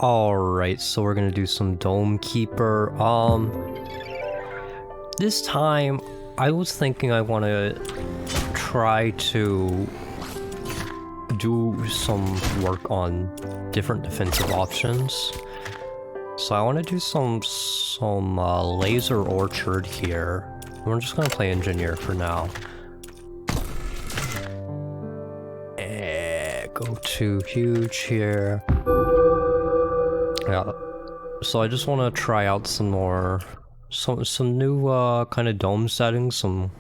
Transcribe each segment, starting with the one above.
Alright, so we're gonna do some Dome Keeper. This time I was thinking I wanna try to do some work on different defensive options. So I wanna do some laser orchard here. We're just gonna play engineer for now. Go to huge here. Yeah, so I just want to try out some more, some new kind of dome settings, some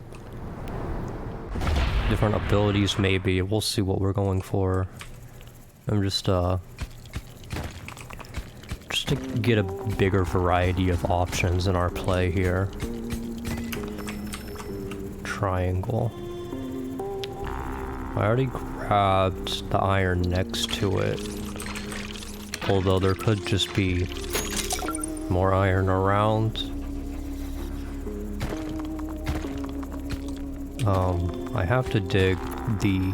different abilities maybe. We'll see what we're going for. I'm just to get a bigger variety of options in our play here. Triangle. I already grabbed the iron next to it. Although there could just be more iron around. I have to dig the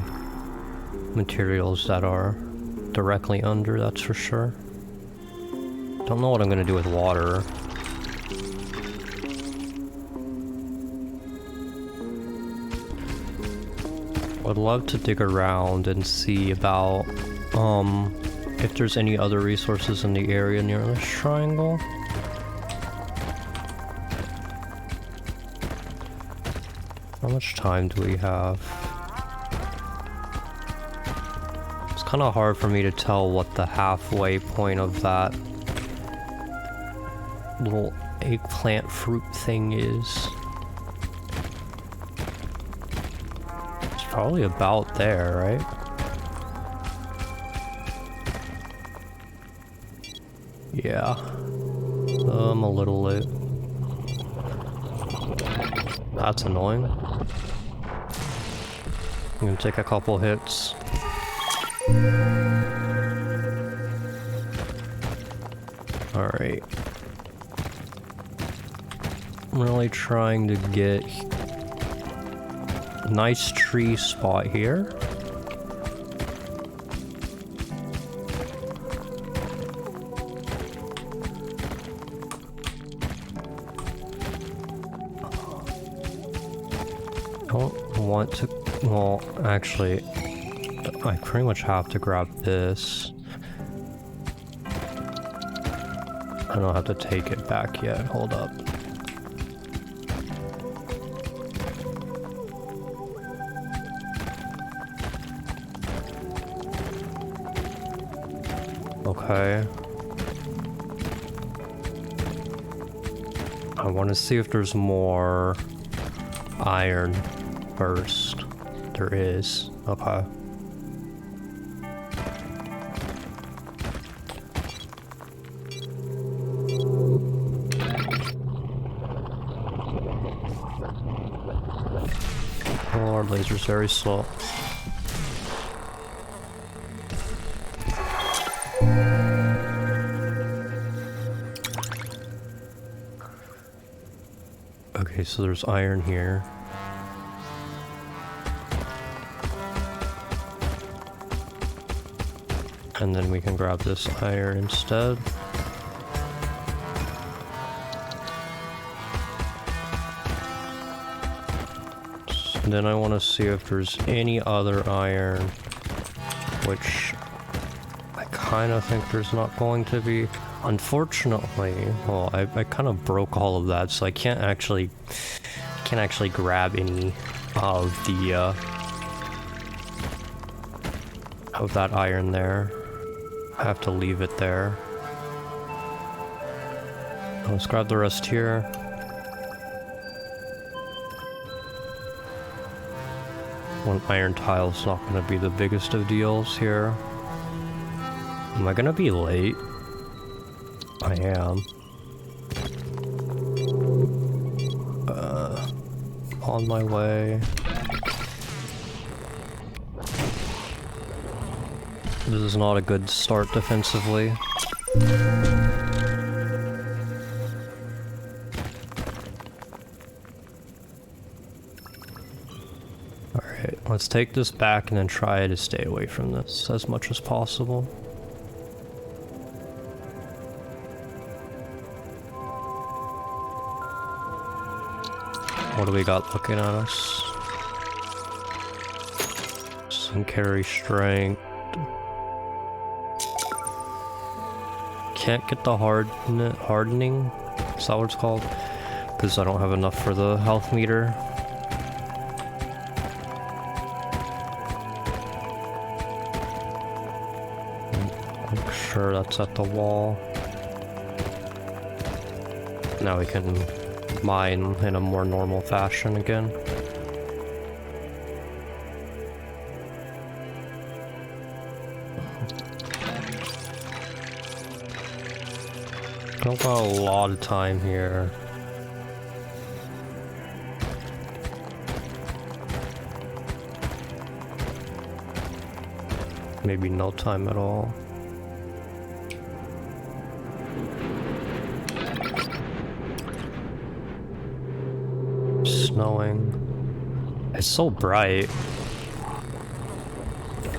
materials that are directly under, that's for sure. Don't know what I'm gonna do with water. I'd love to dig around and see about, if there's any other resources in the area near this triangle. How much time do we have? It's kind of hard for me to tell what the halfway point of that little eggplant fruit thing is. It's probably about there, right? Yeah, I'm a little late. That's annoying. I'm gonna take a couple hits. Alright. I'm really trying to get a nice tree spot here. Want to, well, actually, I pretty much have to grab this. I don't have to take it back yet, hold up. Okay. I want to see if there's more iron first. There is. Okay. Oh, our laser's very slow. Okay, so there's iron here. And then we can grab this iron instead. And then I want to see if there's any other iron, which I kind of think there's not going to be. Unfortunately, well, I kind of broke all of that, so I can't actually grab any of the of that iron there. I have to leave it there. Let's grab the rest here. One iron tile is not going to be the biggest of deals here. Am I going to be late? I am. On my way. This is not a good start defensively. Alright, let's take this back and then try to stay away from this as much as possible. What do we got looking at us? Some carry strength. Can't get the hardening. Is that what it's called? Because I don't have enough for the health meter. I'm sure that's at the wall. Now we can mine in a more normal fashion again. I don't got a lot of time here. Maybe no time at all. Snowing. It's so bright.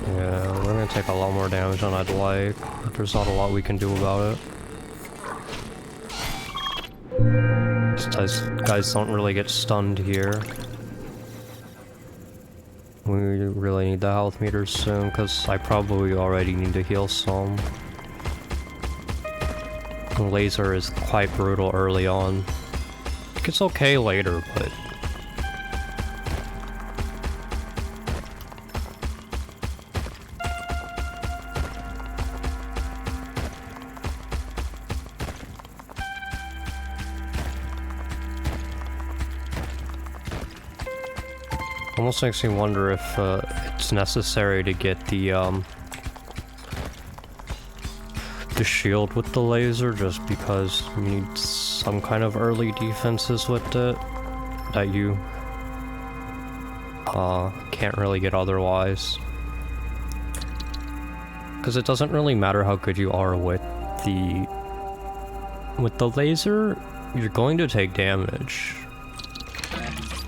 Yeah, we're gonna take a lot more damage than I'd like, but there's not a lot we can do about it. These guys don't really get stunned here. We really need the health meters soon, because I probably already need to heal some. The laser is quite brutal early on. It gets okay later, but... almost makes me wonder if it's necessary to get the shield with the laser, just because you need some kind of early defenses with it that you can't really get otherwise. Because it doesn't really matter how good you are with the laser, you're going to take damage.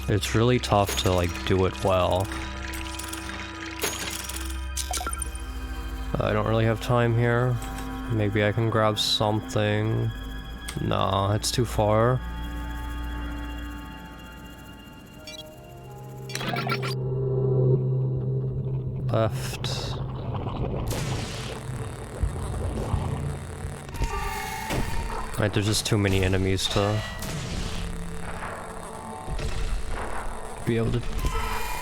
It's really tough to, like, do it well. I don't really have time here. Maybe I can grab something. Nah, it's too far. Left. Right, there's just too many enemies to be able to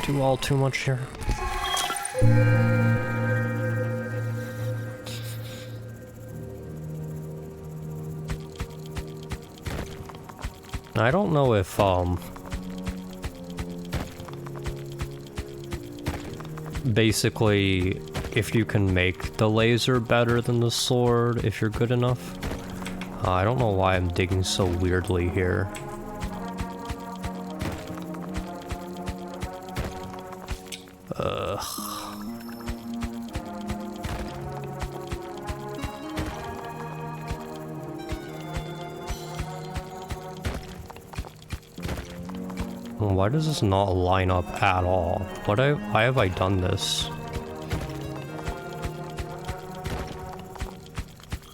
do all too much here. I don't know if basically if you can make the laser better than the sword if you're good enough. I don't know why I'm digging so weirdly here. Why does this not line up at all? Why have I done this?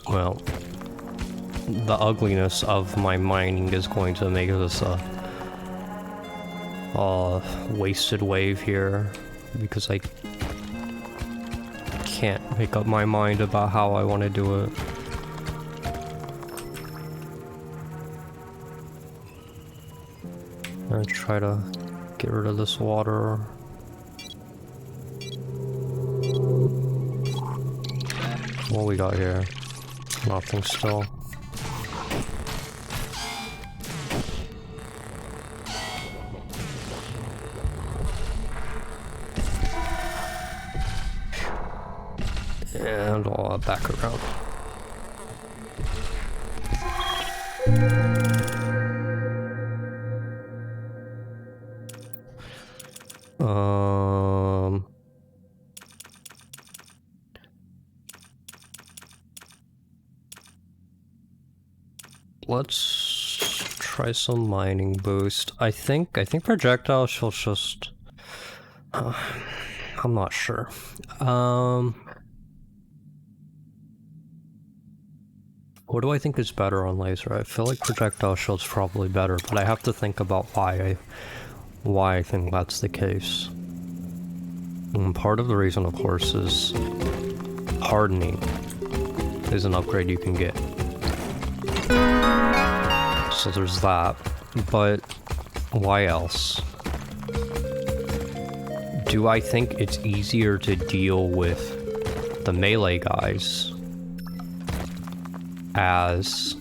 Well, the ugliness of my mining is going to make this a wasted wave here, because I can't make up my mind about how I want to do it. I'm gonna try to get rid of this water. What we got here? Nothing still. And I'll back around. Let's try some mining boost. I think projectile shall just... I'm not sure. What do I think is better on laser? I feel like projectile shield's probably better, but I have to think about why I think that's the case. And part of the reason, of course, is hardening is an upgrade you can get. So there's that, but why else? Do I think it's easier to deal with the melee guys as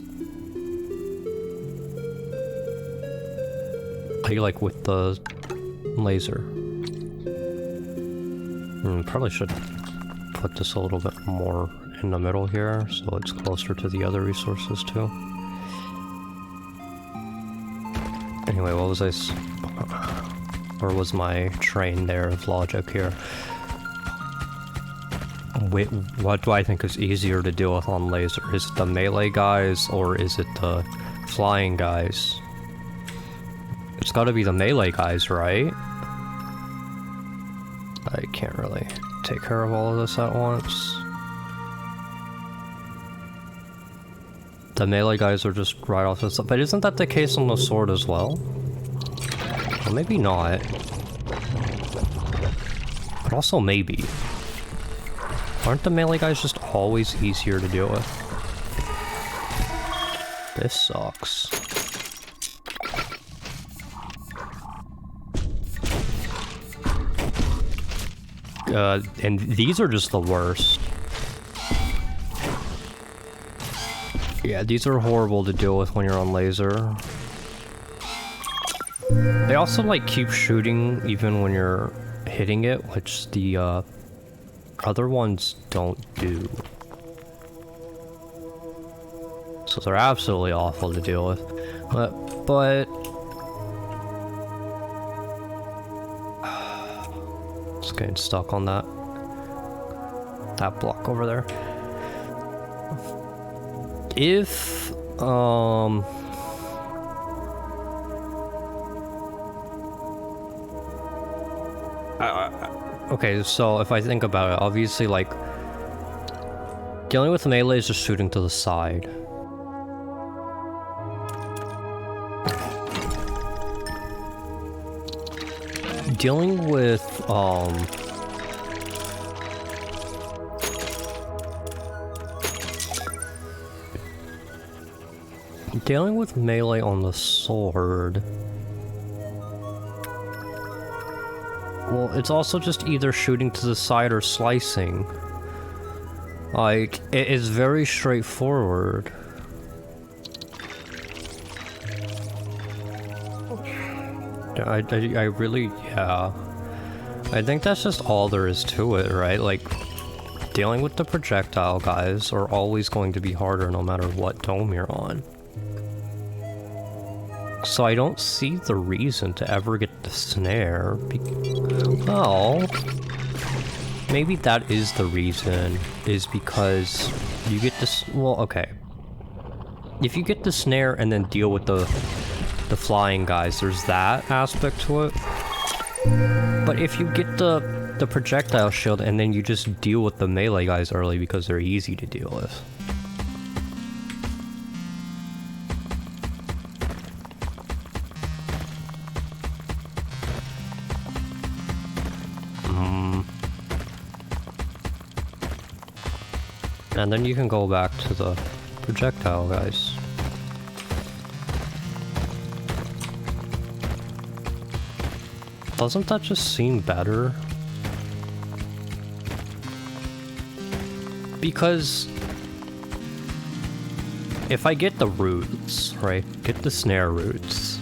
like with the laser? Probably should put this a little bit more in the middle here so it's closer to the other resources too. Anyway, what was or was my train there of logic here? Wait, what do I think is easier to deal with on laser? Is it the melee guys or is it the flying guys? It's gotta be the melee guys, right? I can't really take care of all of this at once. The melee guys are just right off the side, but isn't that the case on the sword as well? Well, maybe not. But also maybe. Aren't the melee guys just always easier to deal with? This sucks. And these are just the worst. Yeah, these are horrible to deal with when you're on laser. They also like keep shooting even when you're hitting it, which the other ones don't do. So they're absolutely awful to deal with. But just getting stuck on that block over there. If okay, so if I think about it, obviously, like, dealing with melee is just shooting to the side. Dealing with, dealing with melee on the sword... Well, it's also just either shooting to the side or slicing. Like, it is very straightforward. I really, yeah. I think that's just all there is to it, right? Like, dealing with the projectile guys are always going to be harder no matter what dome you're on. So I don't see the reason to ever get the snare. Well, maybe that is the reason, is because you get this. Well, okay. If you get the snare and then deal with the flying guys, there's that aspect to it. But if you get the projectile shield and then you just deal with the melee guys early because they're easy to deal with. And then you can go back to the projectile guys. Doesn't that just seem better? Because if I get the roots, right? Get the snare roots,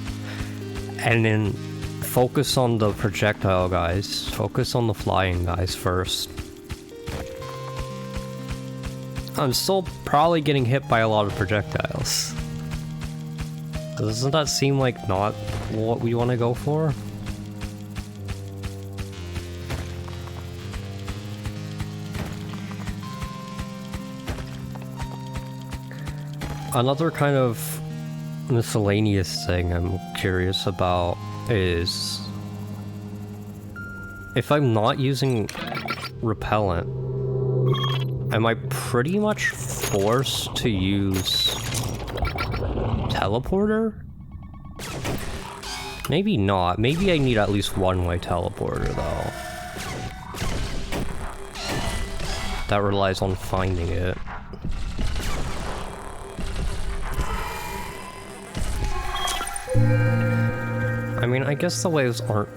and then focus on the projectile guys, focus on the flying guys first. I'm still probably getting hit by a lot of projectiles. Doesn't that seem like not what we want to go for? Another kind of miscellaneous thing I'm curious about is if I'm not using repellent, am I pretty much forced to use teleporter? Maybe not. Maybe I need at least one-way teleporter, though. That relies on finding it. I mean, I guess the waves aren't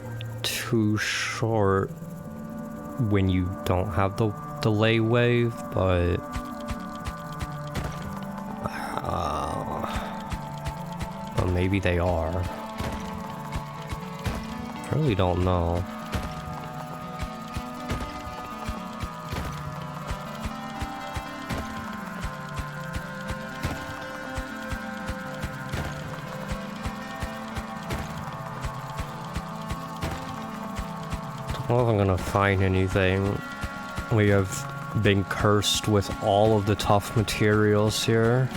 too short when you don't have the delay wave, but... Well, maybe they are. I really don't know. I don't know if I'm gonna find anything. We have been cursed with all of the tough materials here.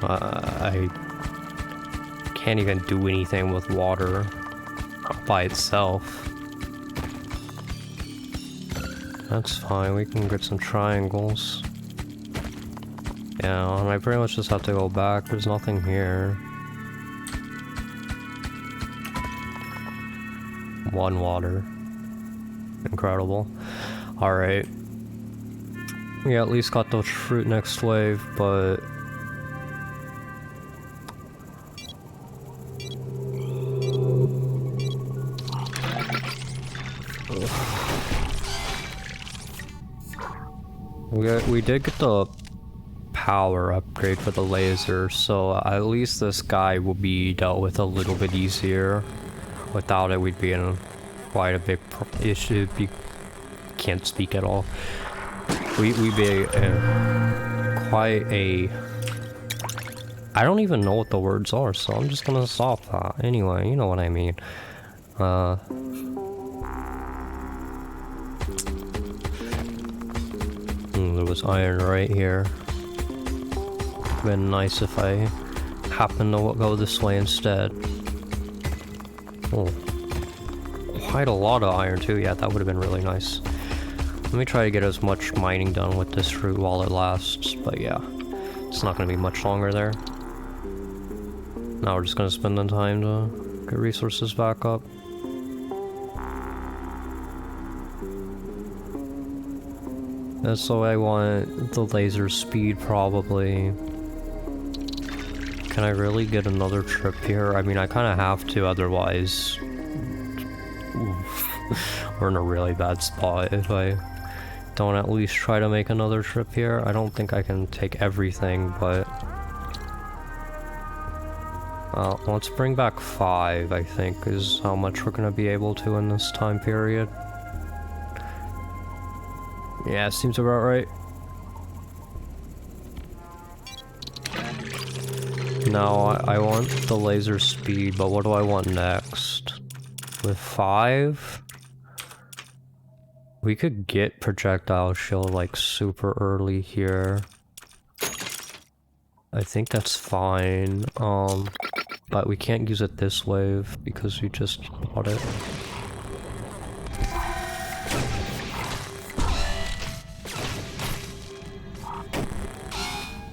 I can't even do anything with water by itself. That's fine, we can get some triangles. Yeah, and I pretty much just have to go back, there's nothing here. One water. Incredible. Alright. We at least got the fruit next wave, but... We did get the power upgrade for the laser, so at least this guy will be dealt with a little bit easier. Without it, we'd be in quite a big issue. Can't speak at all. We'd be quite a... I don't even know what the words are, so I'm just gonna stop that. Anyway, you know what I mean. There was iron right here. Been nice if I happen to go this way instead. Oh, quite a lot of iron too. Yeah, that would have been really nice. Let me try to get as much mining done with this fruit while it lasts, but yeah, it's not going to be much longer there. Now we're just going to spend the time to get resources back up. And so I want the laser speed probably. Can I really get another trip here? I mean, I kind of have to, otherwise... Oof. We're in a really bad spot if I don't at least try to make another trip here. I don't think I can take everything, but... let's bring back 5, I think, is how much we're going to be able to in this time period. Yeah, seems about right. Now, I want the laser speed, but what do I want next? With 5? We could get projectile shield like super early here. I think that's fine, but we can't use it this wave because we just bought it.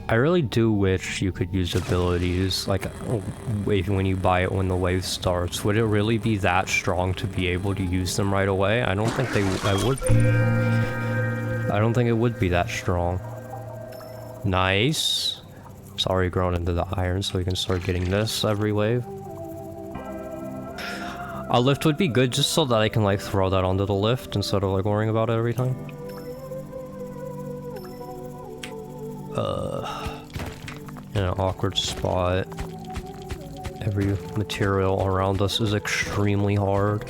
I really do wish you could use abilities, like, when you buy it when the wave starts. Would it really be that strong to be able to use them right away? I don't think I would be. I don't think it would be that strong. Nice. It's already grown into the iron, so we can start getting this every wave. A lift would be good just so that I can, like, throw that onto the lift instead of, like, worrying about it every time. In an awkward spot. Every material around us is extremely hard.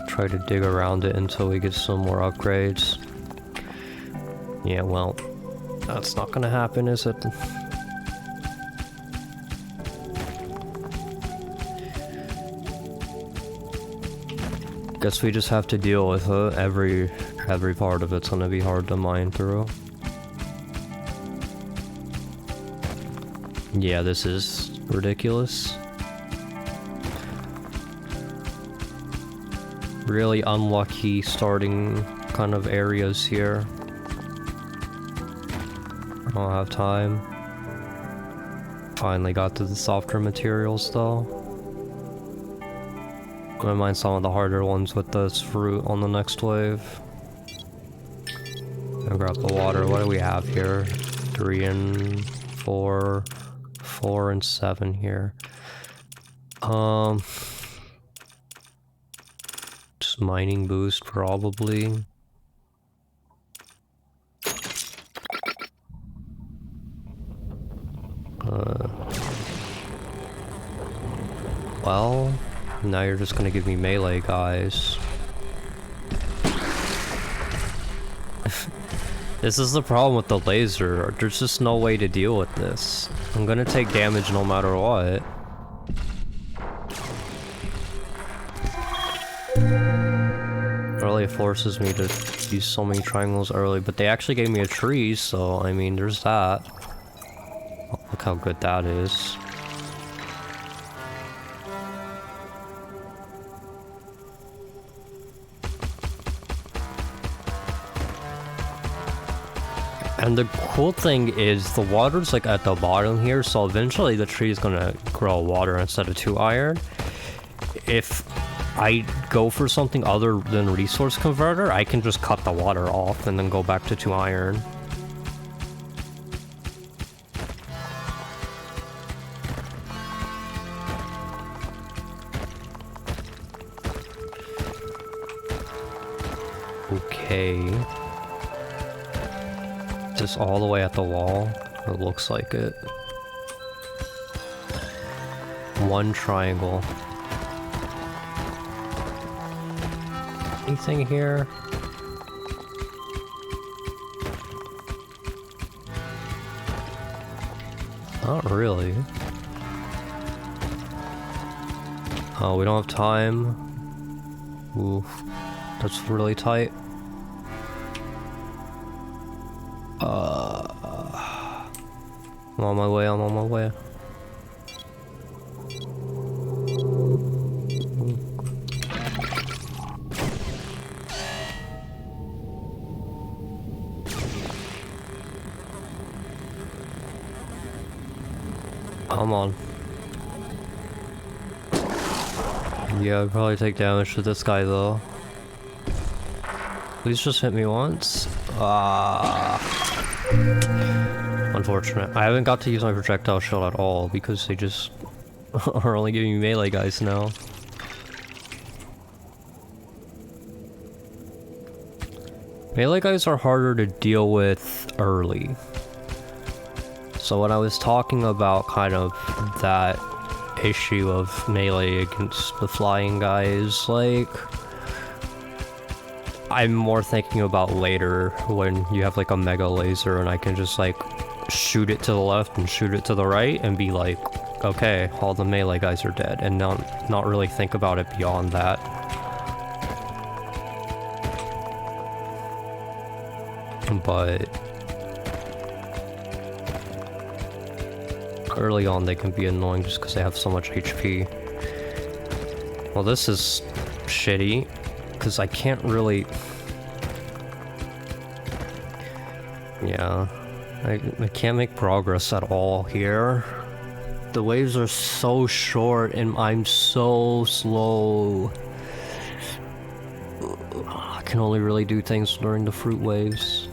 Try to dig around it until we get some more upgrades. Yeah, well, that's not gonna happen, is it? Guess we just have to deal with it. Every part of it's gonna be hard to mine through. Yeah, this is ridiculous. really unlucky starting kind of areas here. I don't have time. Finally got to the softer materials though. I'm gonna mine some of the harder ones with this fruit on the next wave. I'll grab the water. What do we have here? 3 and 4. 4 and 7 here. Just mining boost probably. Well, now you're just gonna give me melee guys. This is the problem with the laser. There's just no way to deal with this. I'm gonna take damage no matter what. It really forces me to use so many triangles early, but they actually gave me a tree, so I mean, there's that. Oh, look how good that is. And the cool thing is the water's like at the bottom here, so eventually the tree is gonna grow water instead of 2 iron. If I go for something other than resource converter, I can just cut the water off and then go back to 2 iron. Okay. Just all the way at the wall. It looks like it. 1 triangle. Anything here? Not really. Oh, we don't have time. Ooh, that's really tight. I'm on my way, I'm on my way. Come on. Yeah, I'd probably take damage to this guy though. Please just hit me once. Unfortunate. I haven't got to use my projectile shield at all because they just are only giving me melee guys now. Melee guys are harder to deal with early. So when I was talking about kind of that issue of melee against the flying guys, like, I'm more thinking about later when you have like a mega laser and I can just like shoot it to the left and shoot it to the right and be like, okay, all the melee guys are dead, and not really think about it beyond that. But early on they can be annoying just because they have so much HP. Well, this is shitty because I can't really... Yeah, I can't make progress at all here. The waves are so short and I'm so slow. I can only really do things during the fruit waves.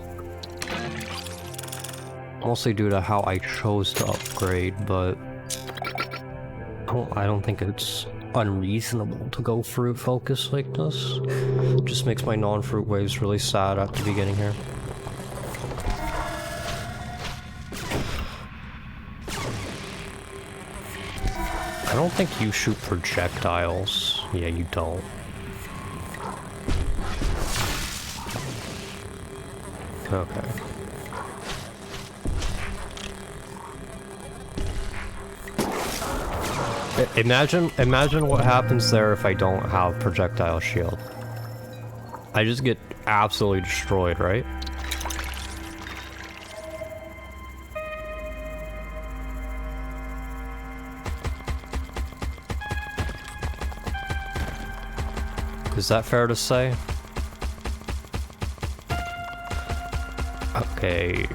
Mostly due to how I chose to upgrade, but I don't think it's unreasonable to go fruit focus like this. It just makes my non-fruit waves really sad at the beginning here. I don't think you shoot projectiles. Yeah, you don't. Okay. Imagine what happens there if I don't have projectile shield. I just get absolutely destroyed, right? Is that fair to say? Okay,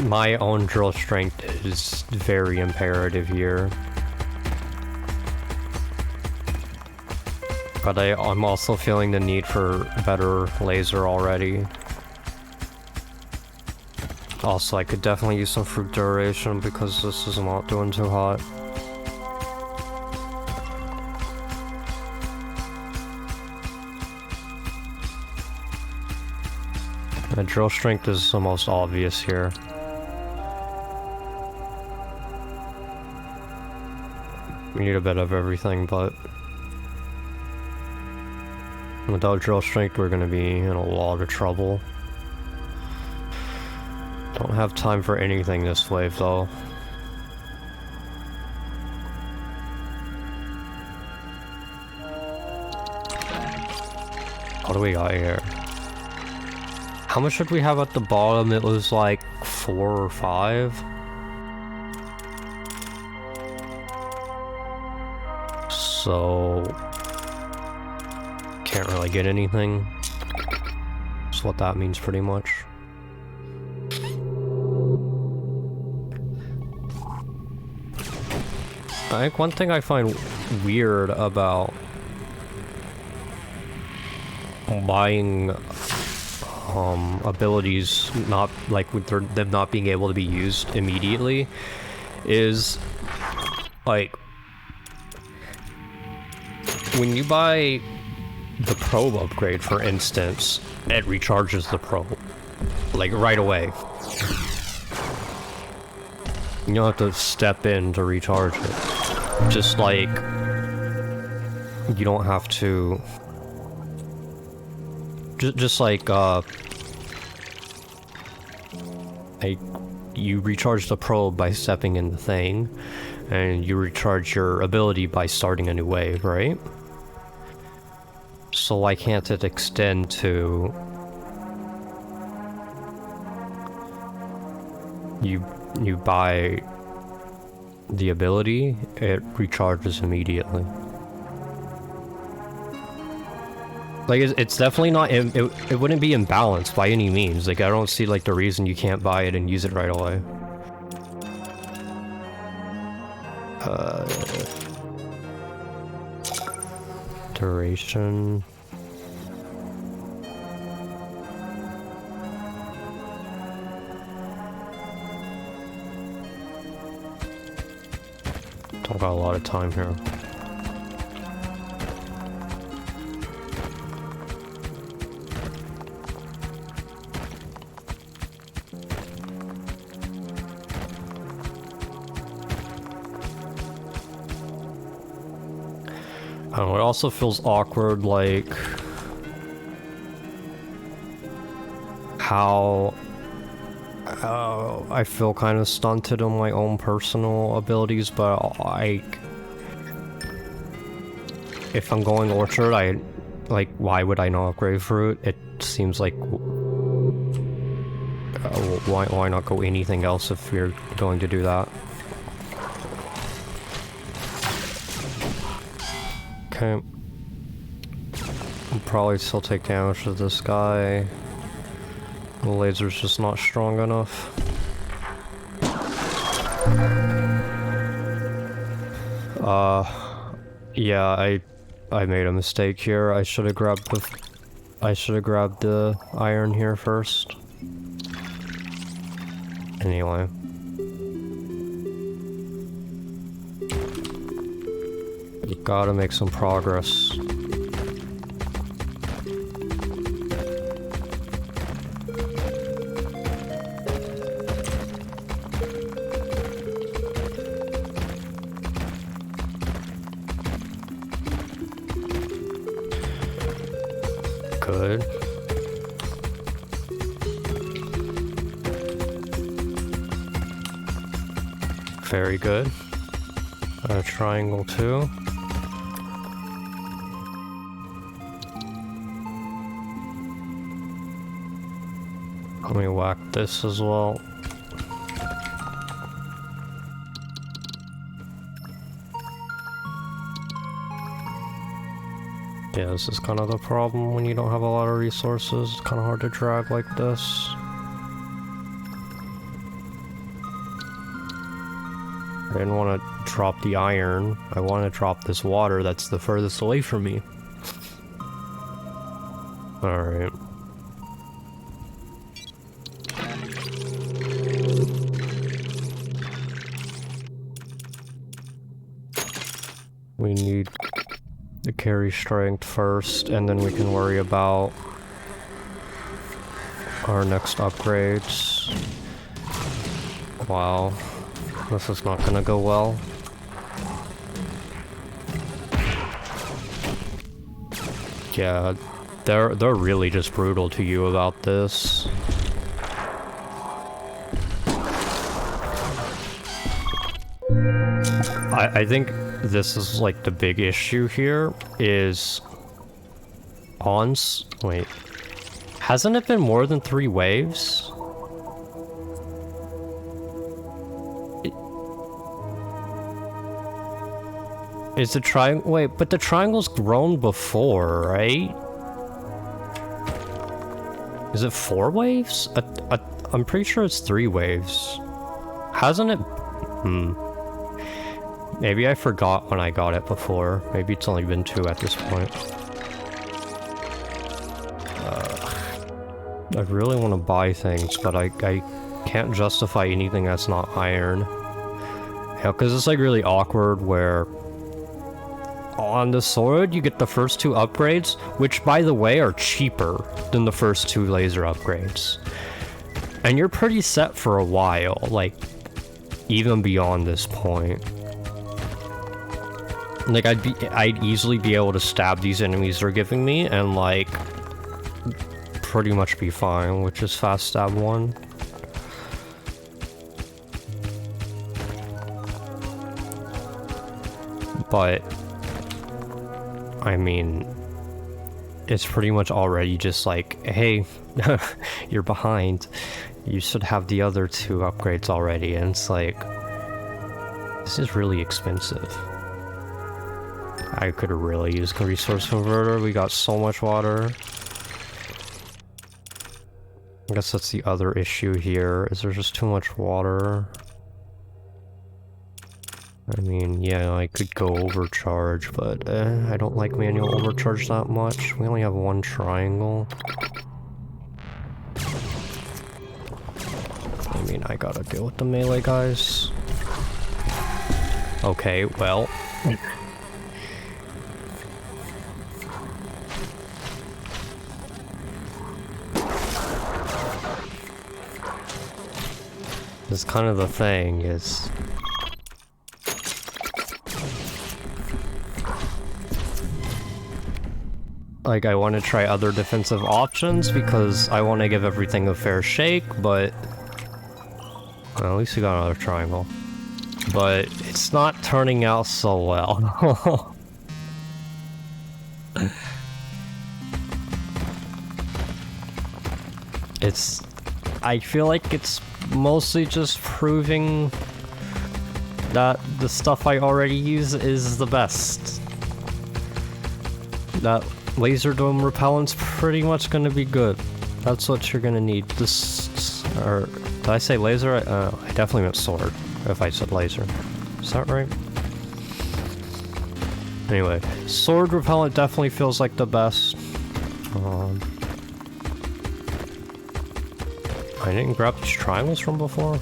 my own drill strength is very imperative here. But I'm also feeling the need for better laser already. Also, I could definitely use some fruit duration because this is not doing too hot. The drill strength is the most obvious here. We need a bit of everything, but without drill strength, we're gonna be in a lot of trouble. Don't have time for anything this wave, though. What do we got here? How much did we have at the bottom? It was like 4 or 5. So can't really get anything. That's what that means pretty much. I think one thing I find weird about buying abilities not like with them not being able to be used immediately is like when you buy the probe upgrade, for instance, it recharges the probe like right away. You don't have to step in to recharge it. Just like you don't have to just like you recharge the probe by stepping in the thing, and you recharge your ability by starting a new wave, right? So why can't it extend to you buy the ability, it recharges immediately. Like, it's definitely not, it wouldn't be imbalanced by any means. Like, I don't see, like, the reason you can't buy it and use it right away. Duration. Don't got a lot of time here. I don't know, it also feels awkward, like how I feel kind of stunted on my own personal abilities, but if I'm going Orchard, why would I not upgrade Fruit? It seems like why not go anything else if you're going to do that? Okay. I'll probably still take damage to this guy. The laser's just not strong enough. Yeah, I made a mistake here. I should have grabbed the iron here first. Anyway. You gotta make some progress. Good. Very good. A triangle too. Let me whack this as well. Yeah, this is kind of the problem when you don't have a lot of resources. It's kind of hard to drag like this. I didn't want to drop the iron. I want to drop this water that's the furthest away from me. Alright. We need to carry strength first, and then we can worry about our next upgrades. Wow. This is not gonna go well. Yeah, they're really just brutal to you about this. I think this is like the big issue here is wait, hasn't it been more than 3 waves? Is the triangle? Wait, but the triangle's grown before, right? Is it 4 waves? I'm pretty sure it's 3 waves. Hasn't it? Maybe I forgot when I got it before. Maybe it's only been 2 at this point. I really want to buy things, but I can't justify anything that's not iron. Yeah, because it's like really awkward where on the sword you get the first 2 upgrades, which by the way are cheaper than the first 2 laser upgrades. And you're pretty set for a while, like even beyond this point. Like I'd easily be able to stab these enemies they're giving me and like pretty much be fine with just fast stab 1. But I mean, it's pretty much already just like, hey, you're behind. You should have the other 2 upgrades already, and it's like, this is really expensive. I could really use a resource converter. We got so much water. I guess that's the other issue here, is there's just too much water. I mean, yeah, I could go overcharge, but I don't like manual overcharge that much. We only have 1 triangle. I mean, I gotta deal with the melee guys. Okay, well. That's kind of the thing, is like, I want to try other defensive options because I want to give everything a fair shake, but well, at least we got another triangle. But it's not turning out so well. I feel like it's mostly just proving that the stuff I already use is the best. That laser dome repellent's pretty much gonna be good. That's what you're gonna need. This, or did I say laser? I definitely meant sword, if I said laser. Is that right? Anyway, sword repellent definitely feels like the best. I didn't grab these triangles from before?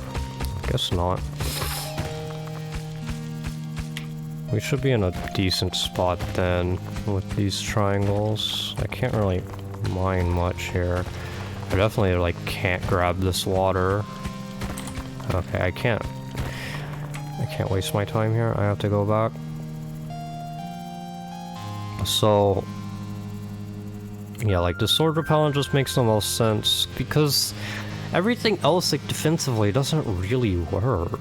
Guess not. We should be in a decent spot then with these triangles. I can't really mine much here. I definitely like can't grab this water. Okay, I can't waste my time here. I have to go back. So yeah, like the sword repellent just makes the most sense because everything else, like defensively, doesn't really work.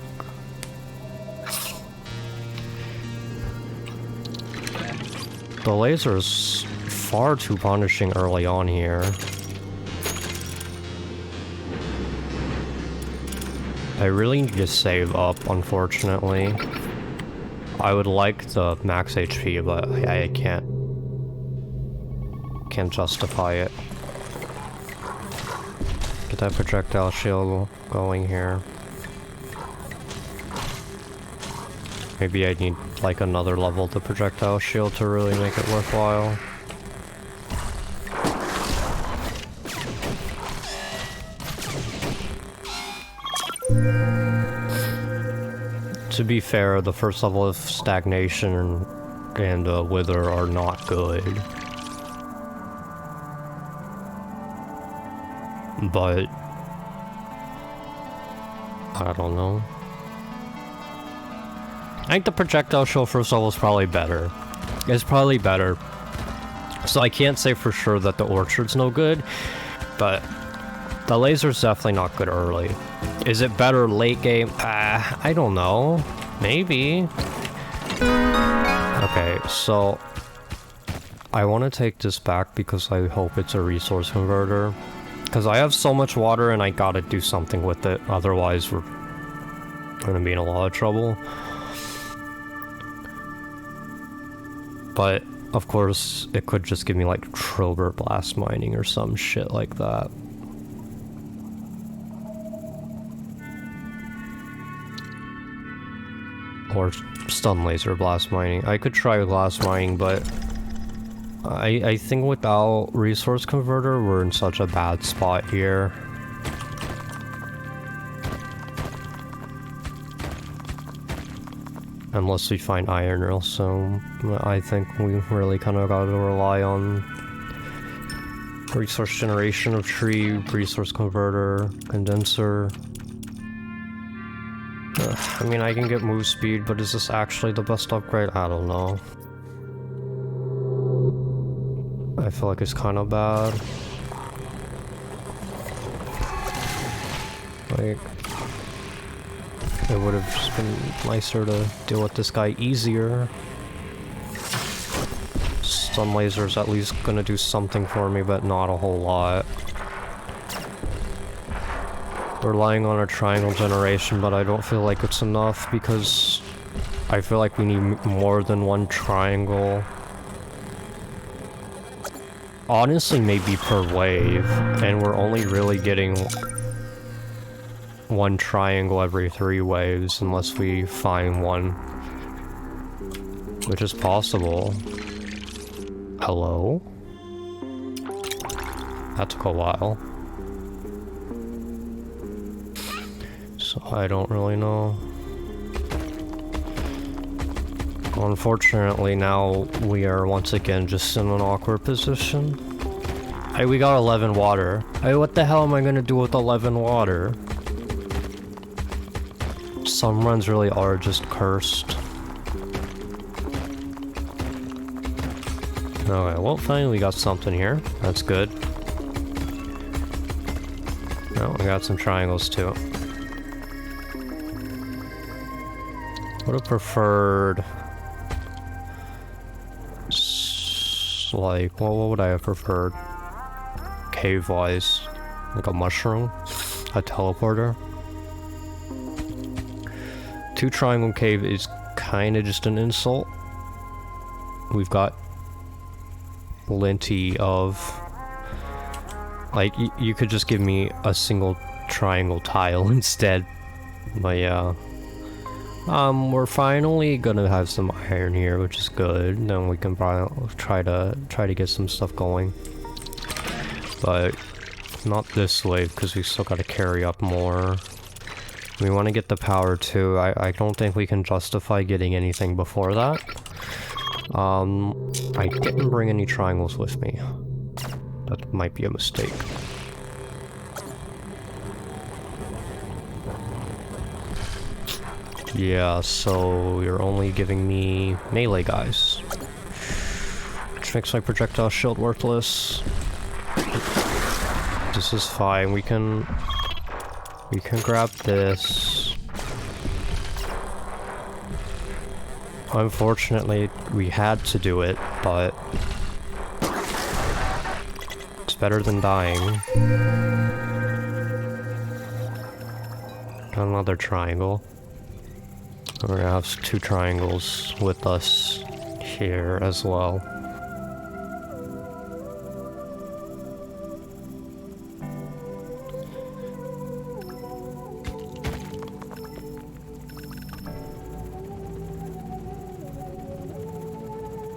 The laser is far too punishing early on here. I really need to save up, unfortunately. I would like the max HP, but I can't can't justify it. Get that projectile shield going here. Maybe I need like another level of the projectile shield to really make it worthwhile. To be fair, the first level of stagnation and wither are not good. But I don't know. I think the projectile shield first level is probably better. It's probably better. So I can't say for sure that the orchard's no good, but the laser's definitely not good early. Is it better late game? I don't know. Maybe. Okay, so I want to take this back because I hope it's a resource converter. Because I have so much water and I gotta do something with it, otherwise we're gonna be in a lot of trouble. But, of course, it could just give me like Trober blast mining or some shit like that. Or stun laser blast mining. I could try glass mining, but I think without resource converter, we're in such a bad spot here. Unless we find iron ore, so I think we really kind of got to rely on resource generation of tree, resource converter, condenser. I mean, I can get move speed, but is this actually the best upgrade? I don't know. I feel like it's kind of bad. Like, it would have just been nicer to deal with this guy easier. Stun laser's at least gonna do something for me, but not a whole lot. Relying on a triangle generation, but I don't feel like it's enough because I feel like we need more than one triangle. Honestly, maybe per wave, and we're only really getting one triangle every 3 waves unless we find one, which is possible. Hello? That took a while. So I don't really know. Unfortunately, now we are once again just in an awkward position. Hey, we got 11 water. Hey, what the hell am I gonna do with 11 water? Some runs really are just cursed. Okay, well, finally we got something here. That's good. Oh, we got some triangles too. Would have preferred... like, what would I have preferred? Cave-wise. Like a mushroom? A teleporter? 2 triangle cave is kinda just an insult. We've got plenty of... like, you could just give me a single triangle tile instead. But yeah. We're finally gonna have some iron here, which is good. Then we can probably try to get some stuff going. But not this wave, because we still gotta carry up more. We want to get the power too. I don't think we can justify getting anything before that. I didn't bring any triangles with me. That might be a mistake. Yeah, so you're only giving me melee guys. Which makes my projectile shield worthless. This is fine, we can grab this. Unfortunately, we had to do it, but it's better than dying. Got another triangle. We're gonna have 2 triangles with us here as well.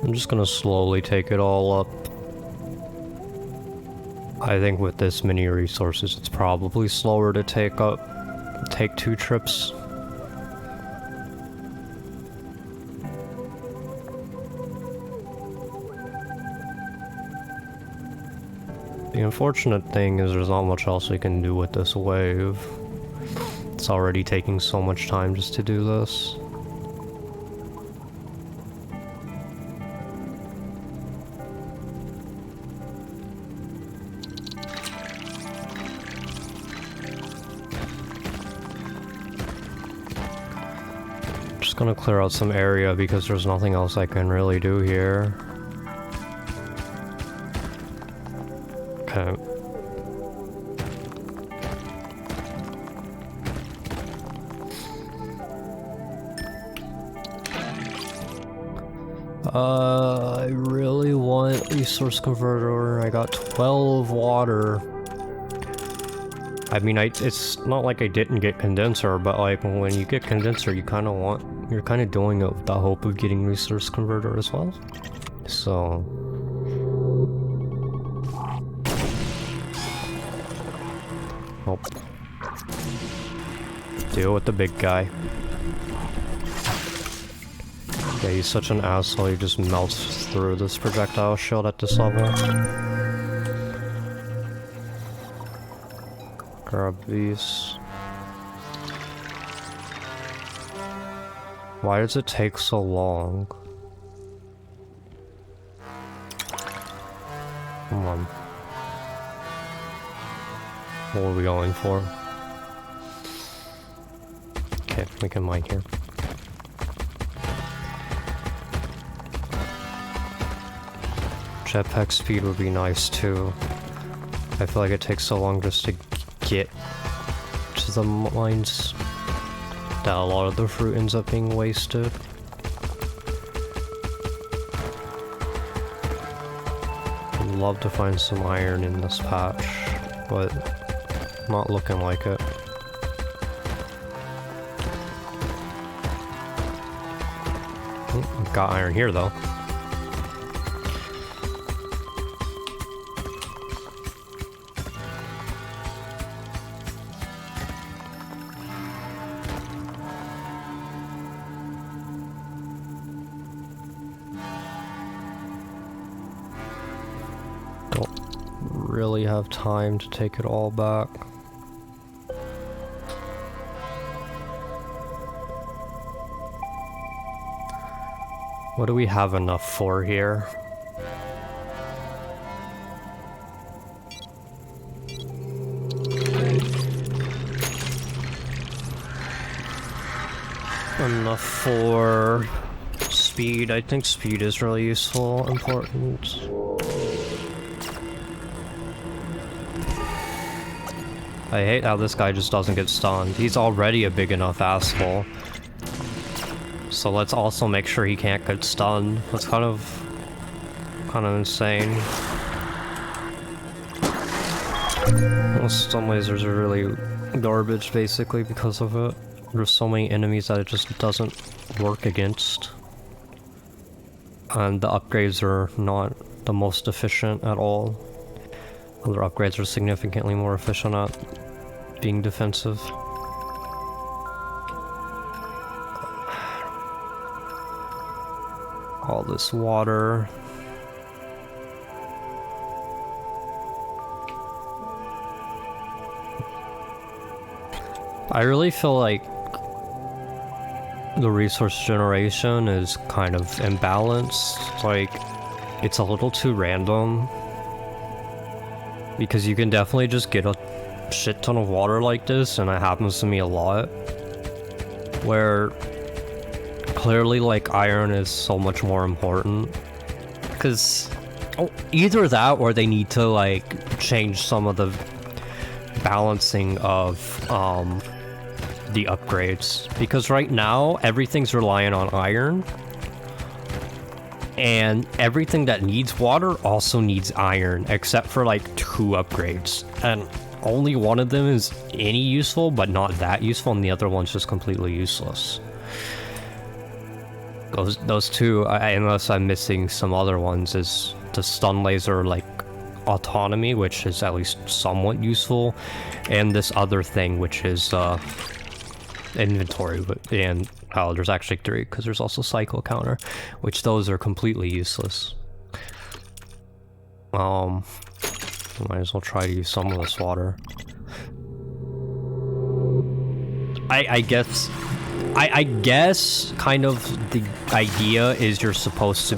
I'm just gonna slowly take it all up. I think with this many resources, it's probably slower to take 2 trips. The unfortunate thing is there's not much else we can do with this wave. It's already taking so much time just to do this. Just gonna clear out some area because there's nothing else I can really do here. Okay. I really want resource converter. I got 12 water. I mean, it's not like I didn't get condenser, but like when you get condenser, you're kind of doing it with the hope of getting resource converter as well. So. Oh. Deal with the big guy. Yeah, he's such an asshole, he just melts through this projectile shield at this level. Grab these. Why does it take so long? Come on. What are we going for? Okay, we can mine here. Jetpack speed would be nice too. I feel like it takes so long just to get to the mines that a lot of the fruit ends up being wasted. I'd love to find some iron in this patch, but not looking like it. Got iron here though. Really have time to take it all back. What do we have enough for here? Enough for speed. I think speed is really useful, important. I hate how this guy just doesn't get stunned. He's already a big enough asshole. So let's also make sure he can't get stunned. That's kind of insane. Most stun lasers are really garbage basically because of it. There's so many enemies that it just doesn't work against. And the upgrades are not the most efficient at all. Other upgrades are significantly more efficient at being defensive. All this water. I really feel like the resource generation is kind of imbalanced. Like, it's a little too random. Because you can definitely just get a shit ton of water like this, and it happens to me a lot. Where clearly, like, iron is so much more important. Because either that or they need to, like, change some of the balancing of the upgrades. Because right now, everything's relying on iron. And everything that needs water also needs iron, except for like 2 upgrades. And only one of them is any useful, but not that useful, and the other one's just completely useless. Those two, unless I'm missing some other ones, is the stun laser, like, autonomy, which is at least somewhat useful, and this other thing, which is inventory. And oh, there's actually 3, because there's also cycle counter, which those are completely useless. Might as well try to use some of this water. I guess kind of the idea is you're supposed to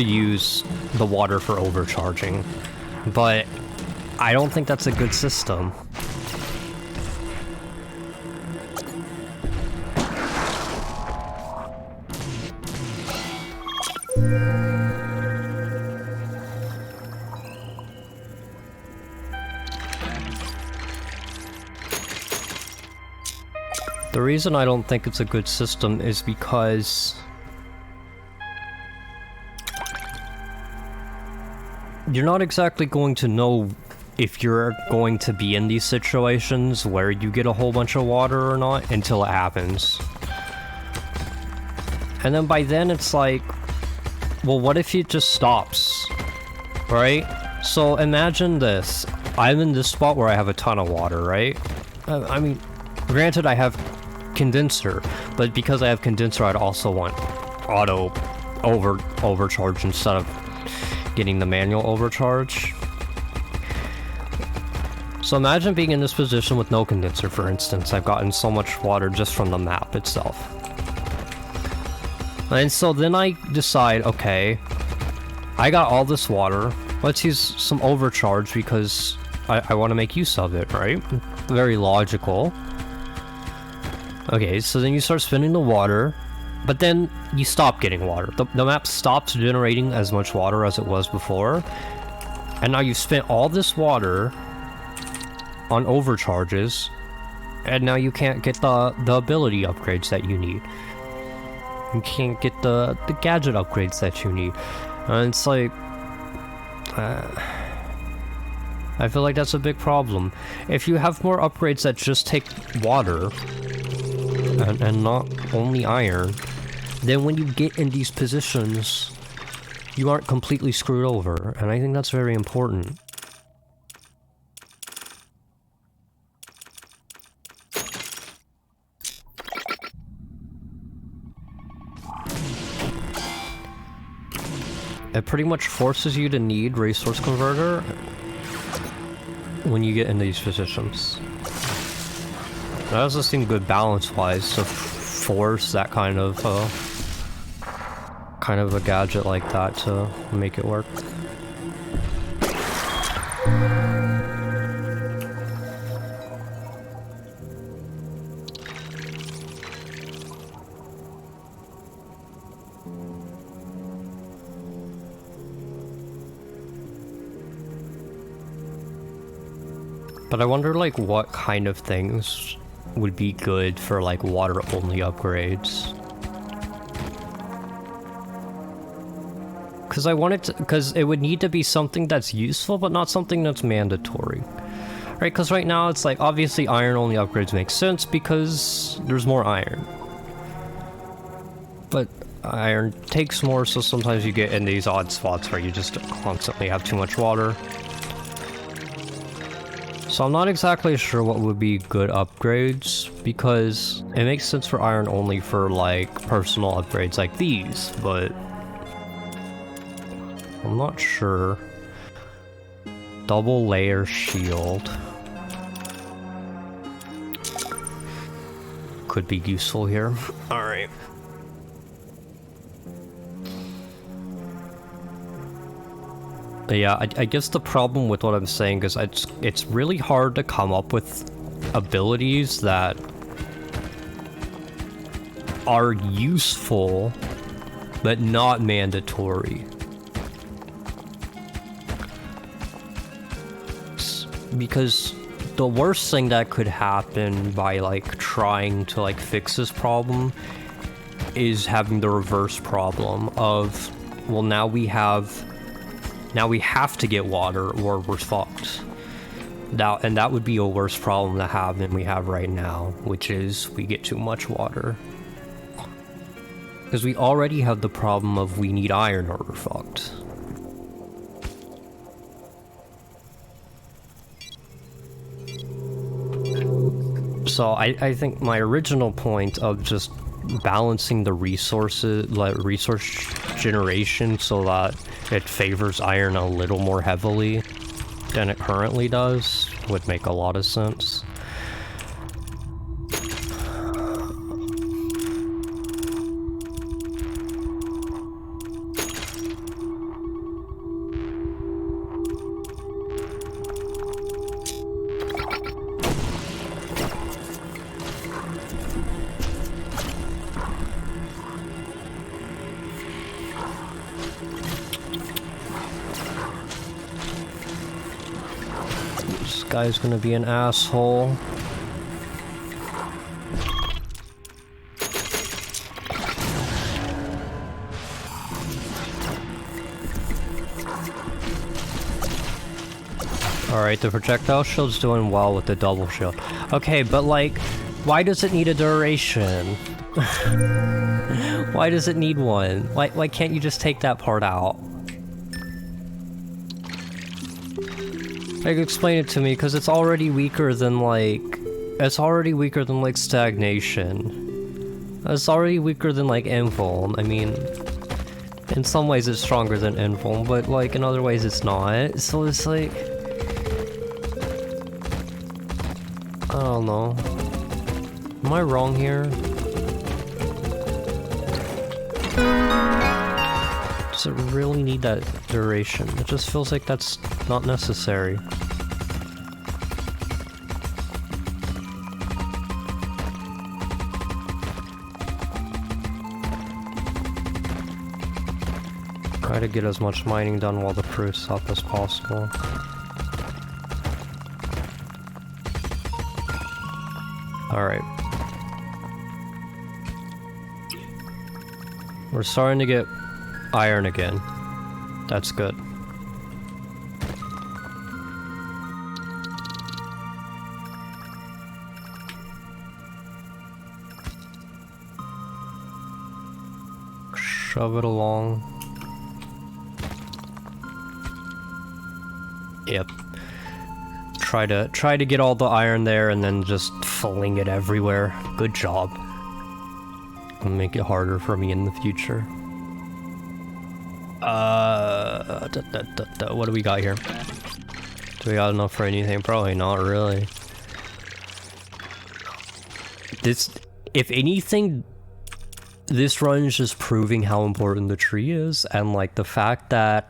use the water for overcharging, but I don't think that's a good system. The reason I don't think it's a good system is because you're not exactly going to know if you're going to be in these situations where you get a whole bunch of water or not until it happens. And then by then it's like, well, what if it just stops, right? So imagine this. I'm in this spot where I have a ton of water, right? I mean, granted I have condenser, but because I have condenser, I'd also want auto overcharge instead of getting the manual overcharge. So imagine being in this position with no condenser, for instance. I've gotten so much water just from the map itself. And so then I decide, okay, I got all this water, let's use some overcharge because I want to make use of it, right? Very logical. Okay, so then you start spinning the water, but then you stop getting water. The map stops generating as much water as it was before, and now you've spent all this water on overcharges, and now you can't get the ability upgrades that you need. You can't get the gadget upgrades that you need. And it's like... I feel like that's a big problem. If you have more upgrades that just take water, and not only iron, then when you get in these positions, you aren't completely screwed over, and I think that's very important. It pretty much forces you to need resource converter when you get in these positions. That doesn't seem good balance-wise to force that kind of a gadget like that to make it work. But I wonder, like, what kind of things would be good for, like, water-only upgrades. Because I want it to, because it would need to be something that's useful, but not something that's mandatory. Right, because right now it's like, obviously iron-only upgrades make sense because there's more iron. But iron takes more, so sometimes you get in these odd spots where you just constantly have too much water. So I'm not exactly sure what would be good upgrades, because it makes sense for iron only for, like, personal upgrades like these, but I'm not sure. Double layer shield could be useful here. Alright. Yeah, I guess the problem with what I'm saying is it's really hard to come up with abilities that are useful but not mandatory. Because the worst thing that could happen by, like, trying to, like, fix this problem is having the reverse problem of, well, now we have to get water or we're fucked. That would be a worse problem to have than we have right now, which is we get too much water. Because we already have the problem of we need iron or we're fucked. So I think my original point of just balancing the resources, like resource generation, so that it favors iron a little more heavily than it currently does, would make a lot of sense. Guy's gonna be an asshole. Alright, the projectile shield's doing well with the double shield. Okay, but like, why does it need a duration? Why does it need one? Why can't you just take that part out? Like, explain it to me, because it's already weaker than, like... It's already weaker than, like, stagnation. It's already weaker than, like, invuln. I mean... In some ways it's stronger than invuln, but, like, in other ways it's not. So it's like... I don't know. Am I wrong here? Does it really need that duration? It just feels like that's not necessary. Try to get as much mining done while the crew's up as possible. Alright. We're starting to get iron again. That's good. Shove it along. Yep. Try to get all the iron there and then just fling it everywhere. Good job. It'll make it harder for me in the future. What do we got here? Do we got enough for anything? Probably not really. This, if anything, this run is just proving how important the tree is, and like the fact that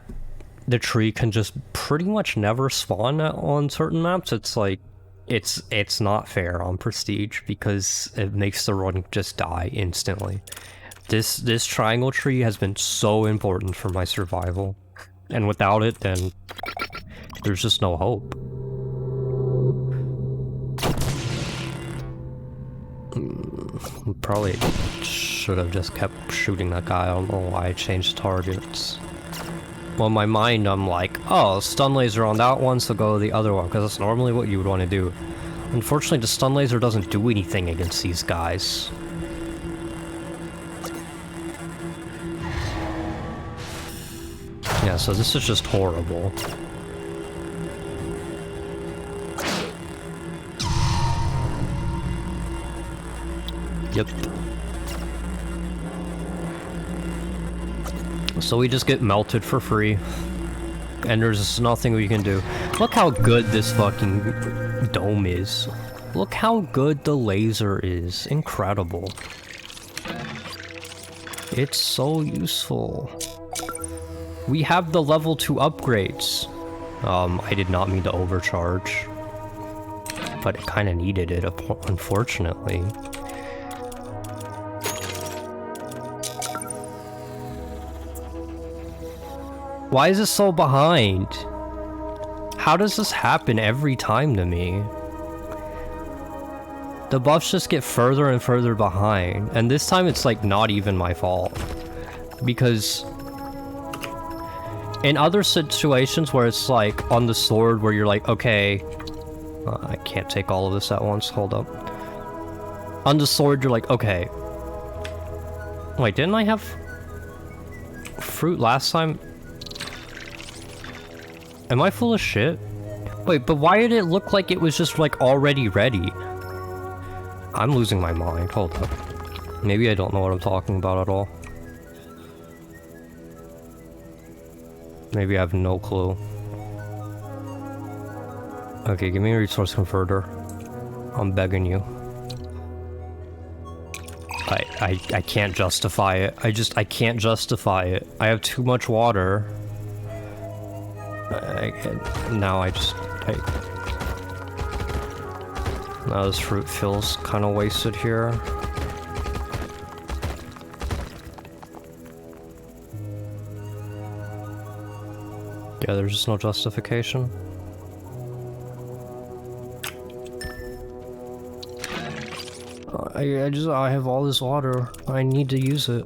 the tree can just pretty much never spawn on certain maps. It's like, it's not fair on Prestige because it makes the run just die instantly. This triangle tree has been so important for my survival, and without it, then there's just no hope. Probably should have just kept shooting that guy. I don't know why I changed targets. Well, in my mind, I'm like, oh, stun laser on that one, so go to the other one, because that's normally what you would want to do. Unfortunately, the stun laser doesn't do anything against these guys. Yeah, so this is just horrible. Yep. So we just get melted for free. And there's nothing we can do. Look how good this fucking dome is. Look how good the laser is. Incredible. It's so useful. We have the level 2 upgrades. I did not mean to overcharge. But it kind of needed it, unfortunately. Why is this so behind? How does this happen every time to me? The buffs just get further and further behind, and this time it's like not even my fault. Because in other situations where it's like on the sword where you're like, okay, I can't take all of this at once. Hold up. On the sword, you're like, okay. Wait, didn't I have fruit last time? Am I full of shit? Wait, but why did it look like it was just like already ready? I'm losing my mind. Hold up. Maybe I don't know what I'm talking about at all. Maybe I have no clue. Okay, give me a resource converter. I'm begging you. I can't justify it. I can't justify it. I have too much water. Now this fruit feels kind of wasted here. Yeah, there's just no justification. I have all this water. I need to use it.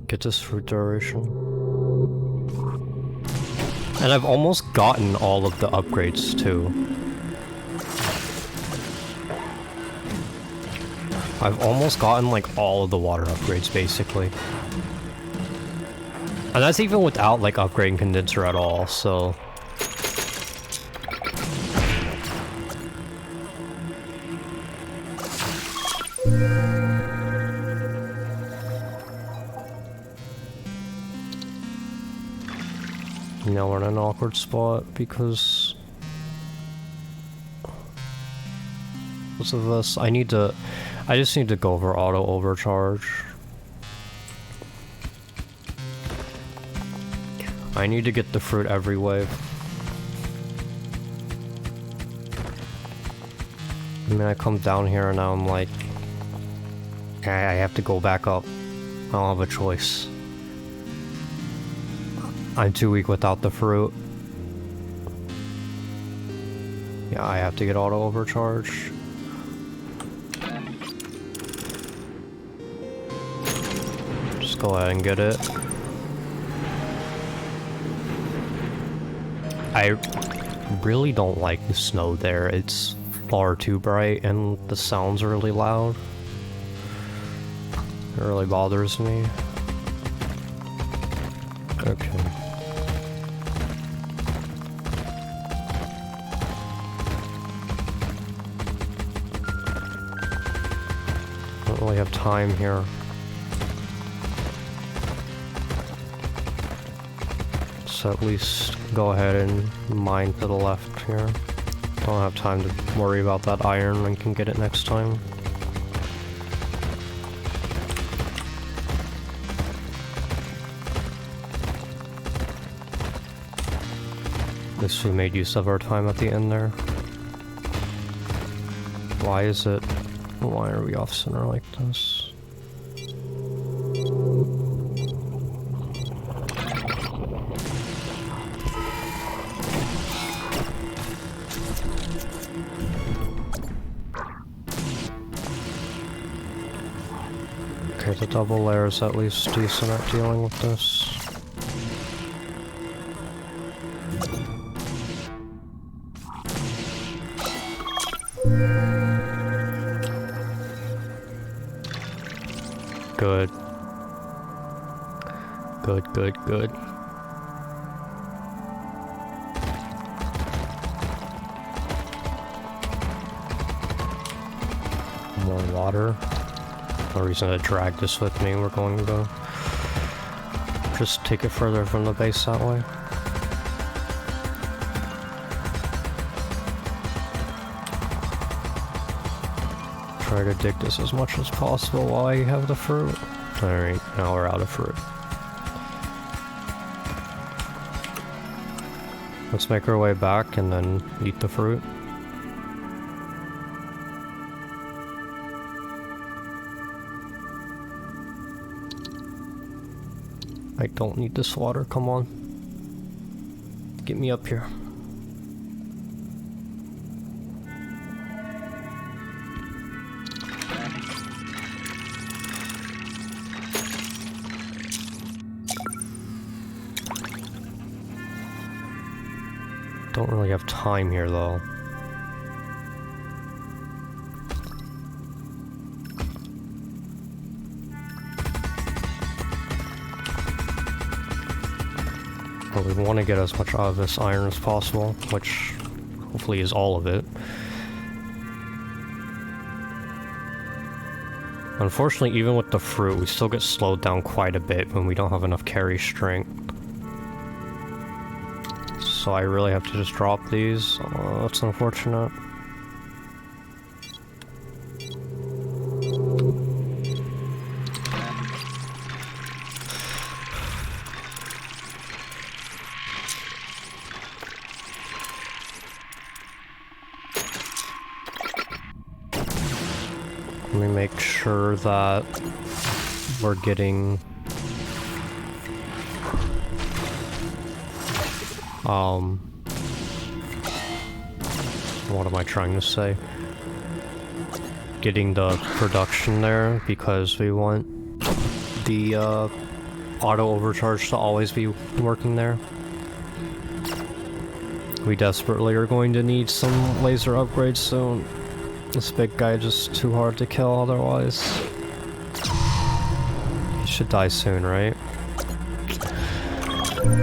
Get this fruit duration. And I've almost gotten all of the upgrades too. I've almost gotten like all of the water upgrades basically. And that's even without like upgrading condenser at all, so... Now we're in an awkward spot because... What's of this? I just need to go over auto overcharge. I need to get the fruit every wave. I mean, I come down here and now I'm like... I have to go back up. I don't have a choice. I'm too weak without the fruit. Yeah, I have to get auto overcharge. Just go ahead and get it. I really don't like the snow there. It's far too bright and the sounds are really loud. It really bothers me. Okay. Don't really have time here. So at least go ahead and mine to the left here. Don't have time to worry about that iron and can get it next time. At least we made use of our time at the end there. Why are we off center like this? Okay, the double layer is at least decent at dealing with this. Good. Good. More water. No reason to drag this with me. We're going to just take it further from the base that way. Try to dig this as much as possible while I have the fruit. Alright, now we're out of fruit. Let's make our way back and then eat the fruit. I don't need this water, come on. Get me up here. Don't really have time here though. But we want to get as much out of this iron as possible, which hopefully is all of it. Unfortunately, even with the fruit, we still get slowed down quite a bit when we don't have enough carry strength. So I really have to just drop these. That's unfortunate. Let me make sure that we're getting what am I trying to say? Getting the production there, because we want the auto overcharge to always be working there. We desperately are going to need some laser upgrades soon. This big guy just too hard to kill otherwise. He should die soon, right?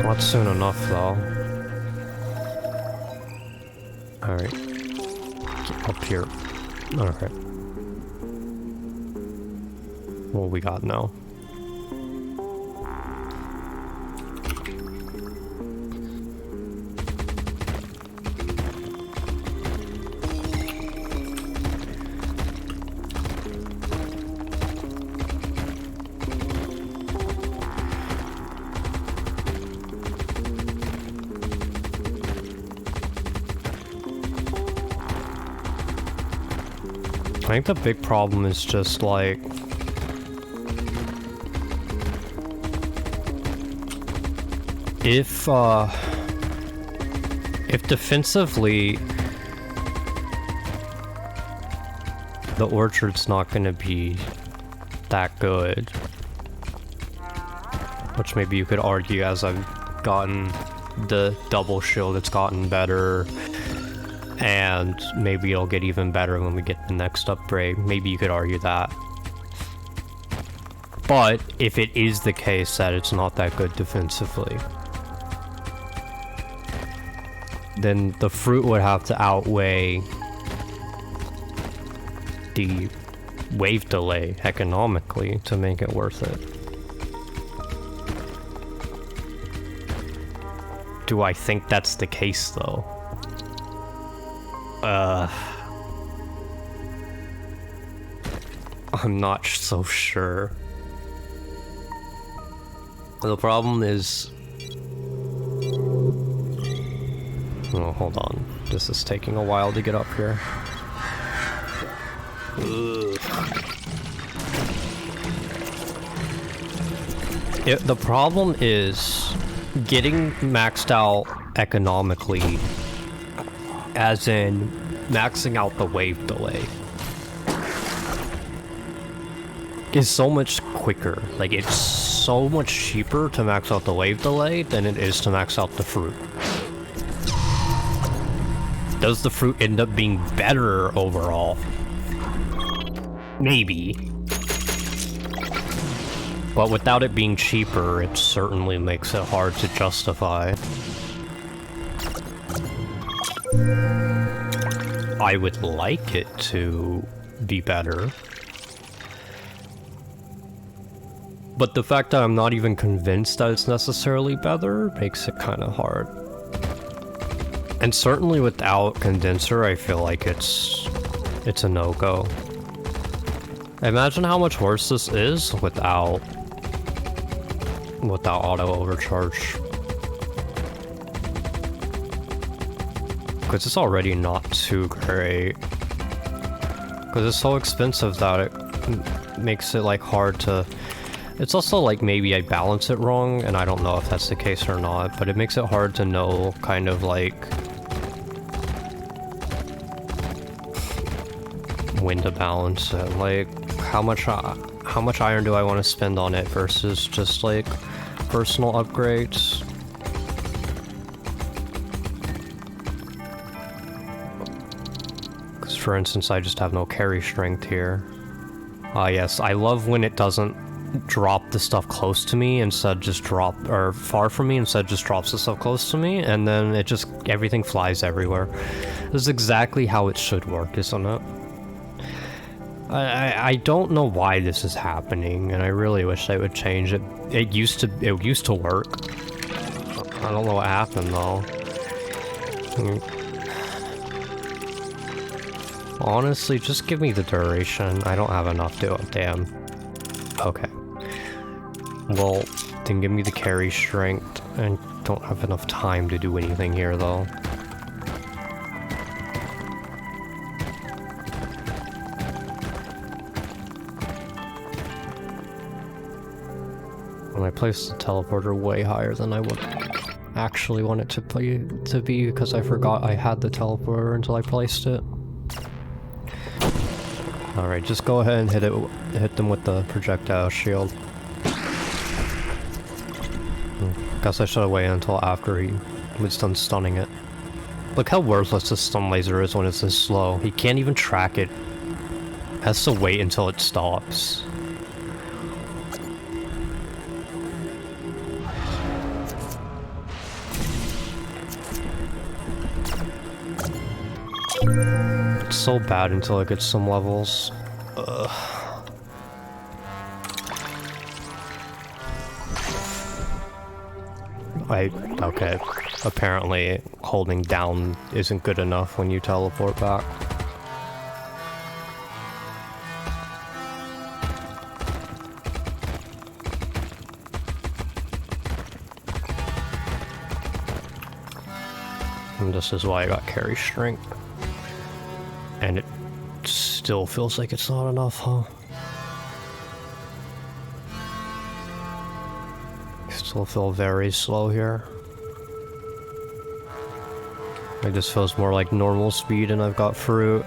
Not soon enough though. Alright. Get up here. Alright. What we got now? I think the big problem is just like if defensively the orchard's not gonna be that good, which maybe you could argue as I've gotten the double shield, it's gotten better. And maybe it'll get even better when we get the next upgrade. Maybe you could argue that. But if it is the case that it's not that good defensively, then the fruit would have to outweigh the wave delay economically to make it worth it. Do I think that's the case though? I'm not so sure. The problem is... Oh, hold on. This is taking a while to get up here. The problem is getting maxed out economically, as in maxing out the wave delay, is so much quicker. Like, it's so much cheaper to max out the wave delay than it is to max out the fruit. Does the fruit end up being better overall? Maybe. But without it being cheaper, it certainly makes it hard to justify. I would like it to be better. But the fact that I'm not even convinced that it's necessarily better makes it kind of hard. And certainly without condenser, I feel like it's a no-go. Imagine how much worse this is without auto overcharge. Because it's already not too great. Because it's so expensive that it makes it like hard to... It's also like maybe I balance it wrong, and I don't know if that's the case or not, but it makes it hard to know kind of like when to balance it. Like how much iron do I want to spend on it versus just like personal upgrades? for instance, I just have no carry strength here. Ah, yes, I love when it doesn't drop the stuff close to me, instead just drop, or far from me, instead just drops the stuff close to me, and then it just, everything flies everywhere. This is exactly how it should work, isn't it? I don't know why this is happening, and I really wish they would change it. It used to work. I don't know what happened though. Honestly, just give me the duration. I don't have enough to it. Damn. Okay. Well, then give me the carry strength. I don't have enough time to do anything here though. And I placed the teleporter way higher than I would actually want it to be because I forgot I had the teleporter until I placed it. Alright, just go ahead and hit them with the projectile shield. Guess I should have waited until after he was done stunning it. Look how worthless this stun laser is when it's this slow. He can't even track it. Has to wait until it stops. It's so bad until it gets some levels. Okay. Apparently holding down isn't good enough when you teleport back. And this is why I got carry strength. And it still feels like it's not enough, huh? Still feel very slow here. Like this feels more like normal speed and I've got fruit.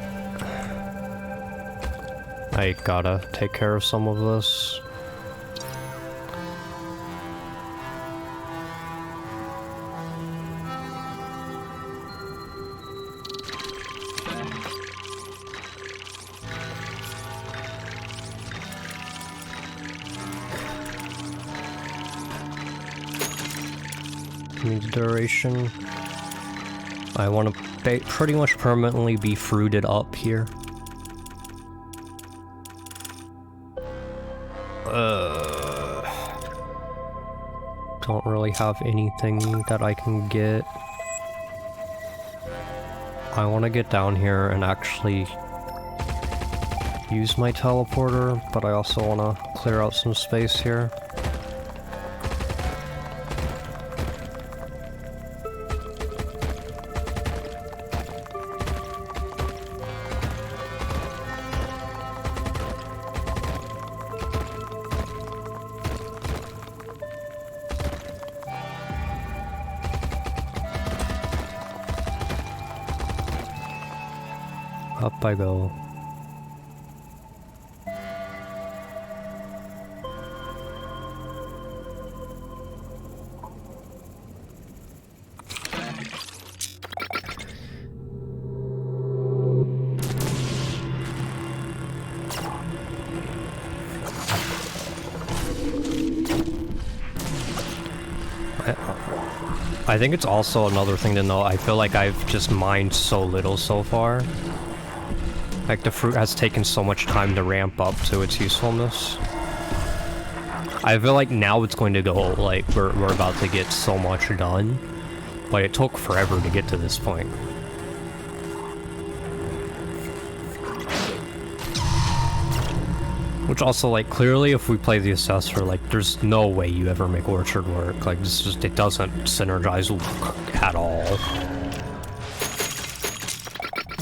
I gotta take care of some of this. Duration. I want to pretty much permanently be fruited up here. Don't really have anything that I can get. I want to get down here and actually use my teleporter, but I also want to clear out some space here. Up I go. I think it's also another thing to know. I feel like I've just mined so little so far. Like, the fruit has taken so much time to ramp up to its usefulness. I feel like now it's going to go, like, we're about to get so much done. But it took forever to get to this point. Which also, like, clearly if we play the Assessor, like, there's no way you ever make Orchard work. Like, this just, it doesn't synergize at all.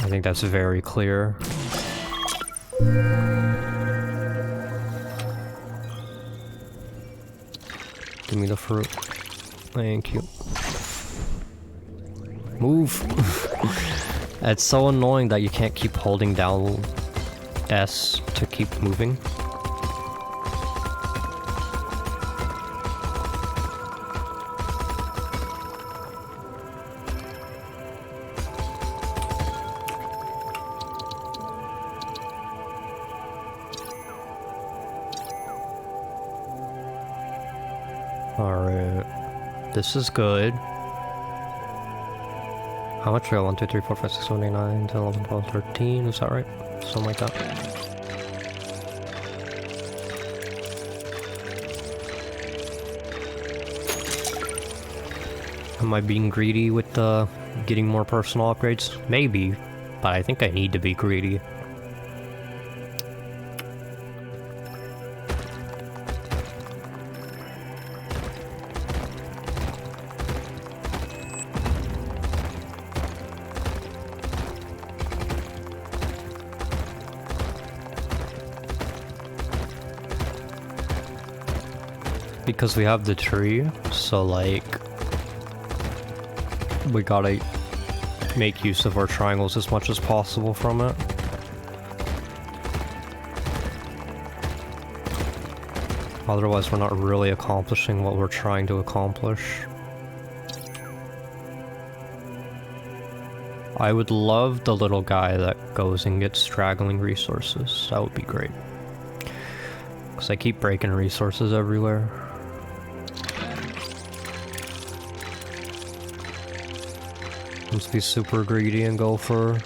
I think that's very clear. Give me the fruit. Thank you. Move! It's so annoying that you can't keep holding down S to keep moving. Alright. This is good. How much do I got? 1, 2, 3, 4, 5, 6, 7, 8, 9, 10, 11, 12, 13. Is that right? Something like that. Am I being greedy with getting more personal upgrades? Maybe, but I think I need to be greedy. Because we have the tree, so like we gotta make use of our triangles as much as possible from it. Otherwise we're not really accomplishing what we're trying to accomplish. I would love the little guy that goes and gets straggling resources. That would be great. Because I keep breaking resources everywhere. Let's be super greedy and go for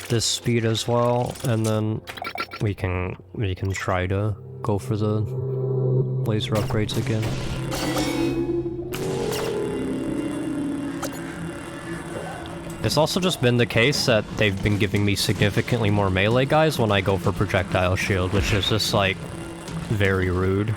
this speed as well, and then we can try to go for the laser upgrades again. It's also just been the case that they've been giving me significantly more melee guys when I go for projectile shield, which is just like very rude.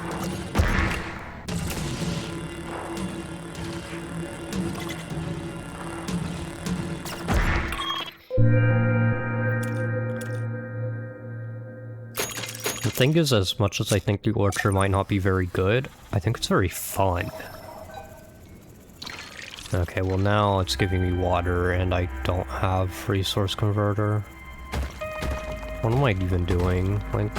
The thing is, as much as I think the orchard might not be very good, I think it's very fun. Okay, well now it's giving me water and I don't have resource converter. What am I even doing? Like,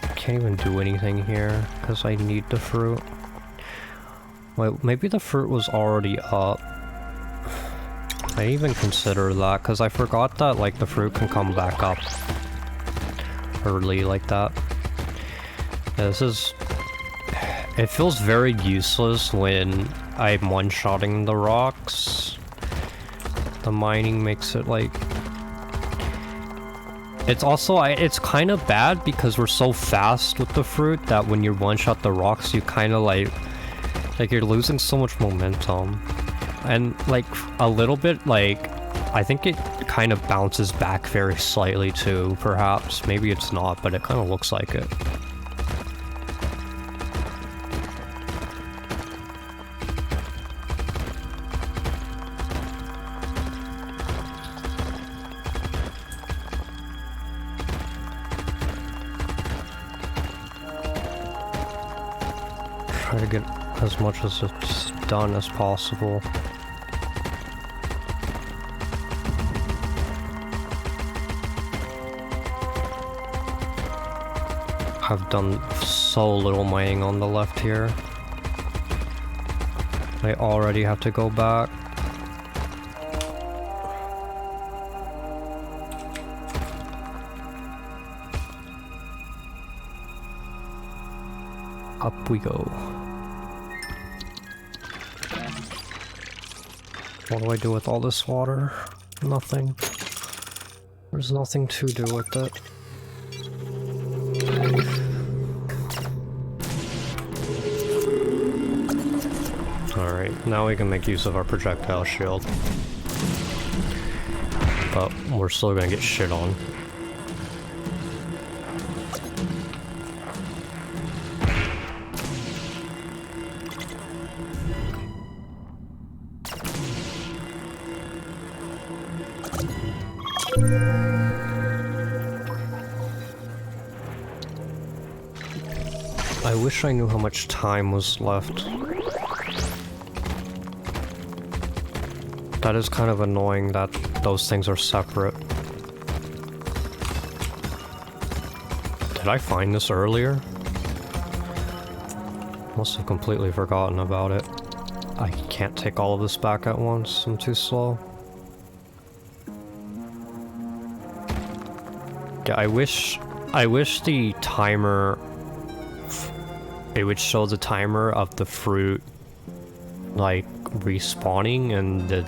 I can't even do anything here because I need the fruit. Wait, maybe the fruit was already up. I didn't even consider that because I forgot that like the fruit can come back up early like that. Yeah, this is... It feels very useless when I'm one-shotting the rocks. The mining makes it like... It's also, it's kind of bad because we're so fast with the fruit that when you one-shot the rocks, you kind of like you're losing so much momentum. And like a little bit, like, I think it kind of bounces back very slightly too, perhaps. Maybe it's not, but it kind of looks like it. Try to get as much as it's done as possible. I've done so little mining on the left here. I already have to go back. Up we go. What do I do with all this water? Nothing. There's nothing to do with it. Alright, now we can make use of our projectile shield. But we're still gonna get shit on. I wish I knew how much time was left. That is kind of annoying that those things are separate. Did I find this earlier? Must have completely forgotten about it. I can't take all of this back at once, I'm too slow. Yeah, I wish the timer it would show the timer of the fruit like respawning and the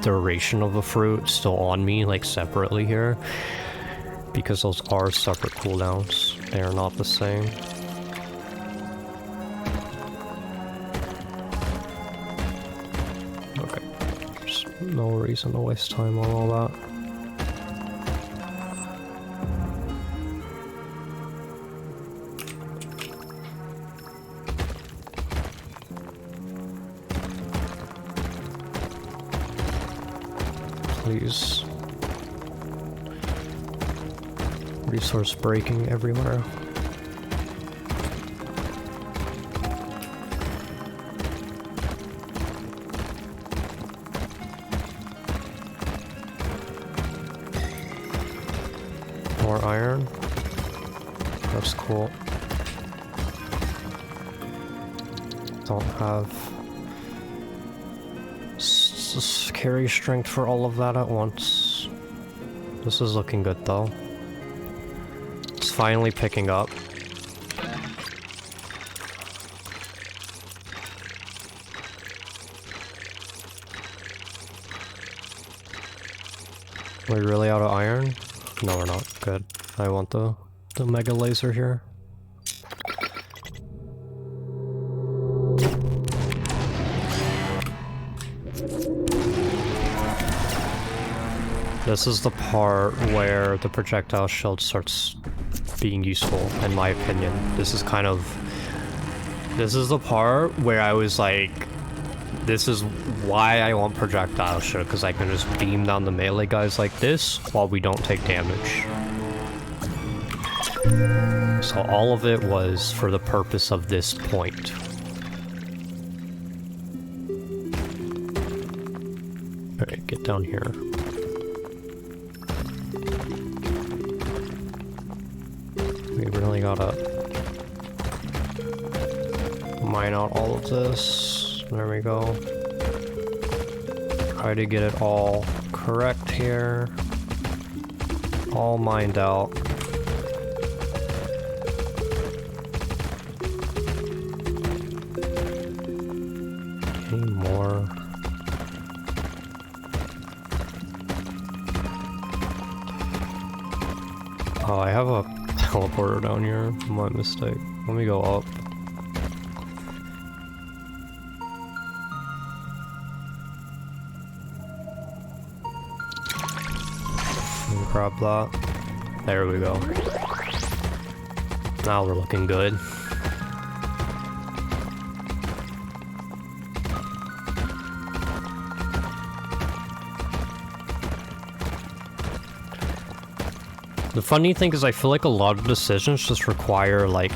duration of the fruit still on me, like separately here, because those are separate cooldowns. They are not the same. Okay, there's no reason to waste time on all that. Please. Resource breaking everywhere. More iron. That's cool. Don't have carry strength for all of that at once. This is looking good though. It's finally picking up. We're really out of iron? No, we're not. Good. I want the mega laser here. This is the part where the projectile shield starts being useful, in my opinion. This is the part where I was like, this is why I want projectile shield, because I can just beam down the melee guys like this while we don't take damage. So all of it was for the purpose of this point. Alright, get down here. We really gotta mine out all of this. There we go. Try to get it all correct here. All mined out. Any more? Oh, I have a teleporter down here. My mistake. Let me go up. Grab that. There we go. Now we're looking good. The funny thing is I feel like a lot of decisions just require like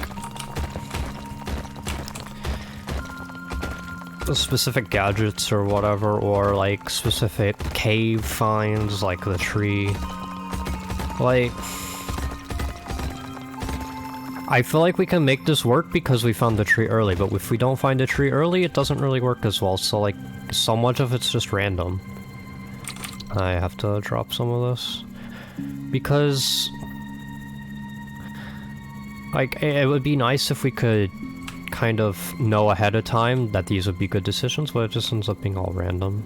specific gadgets or whatever, or like specific cave finds like the tree. Like, I feel like we can make this work because we found the tree early, but if we don't find a tree early, it doesn't really work as well, so like, so much of it's just random. I have to drop some of this. Because, like, it would be nice if we could kind of know ahead of time that these would be good decisions, but it just ends up being all random.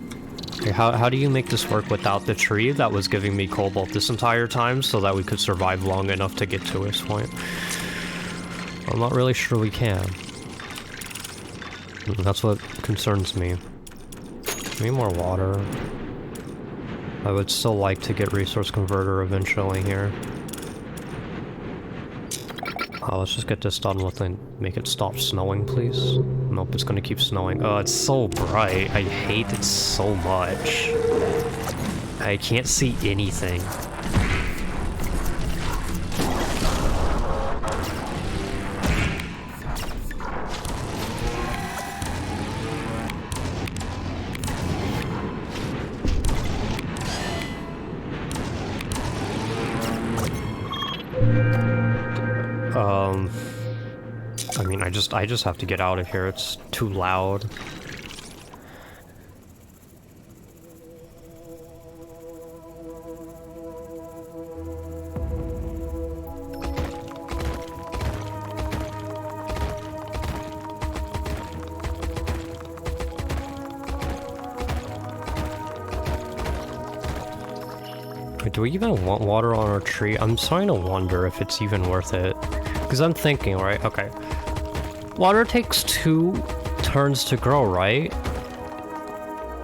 Okay, how do you make this work without the tree that was giving me cobalt this entire time so that we could survive long enough to get to this point? I'm not really sure we can. That's what concerns me. Need more water. I would still like to get resource converter eventually here. Let's just get this done with and make it stop snowing, please. Nope, it's gonna keep snowing. Oh, it's so bright. I hate it so much. I can't see anything. I mean, I just have to get out of here. It's too loud. Do we even want water on our tree? I'm starting to wonder if it's even worth it. Because I'm thinking, right? Okay. Water takes 2 turns to grow, right?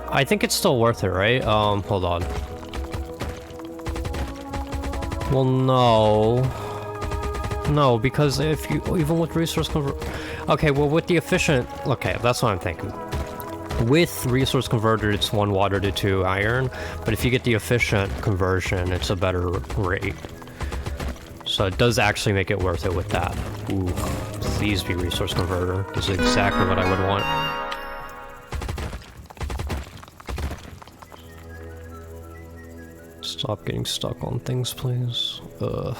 I think it's still worth it, right? Hold on. Well, no. No, because if you... Even with resource convert... Okay, well, with the efficient... Okay, that's what I'm thinking. With resource converter, it's 1 water to 2 iron, but if you get the efficient conversion, it's a better rate. So it does actually make it worth it with that. Ooh, please be resource converter. This is exactly what I would want. Stop getting stuck on things, please. Ugh,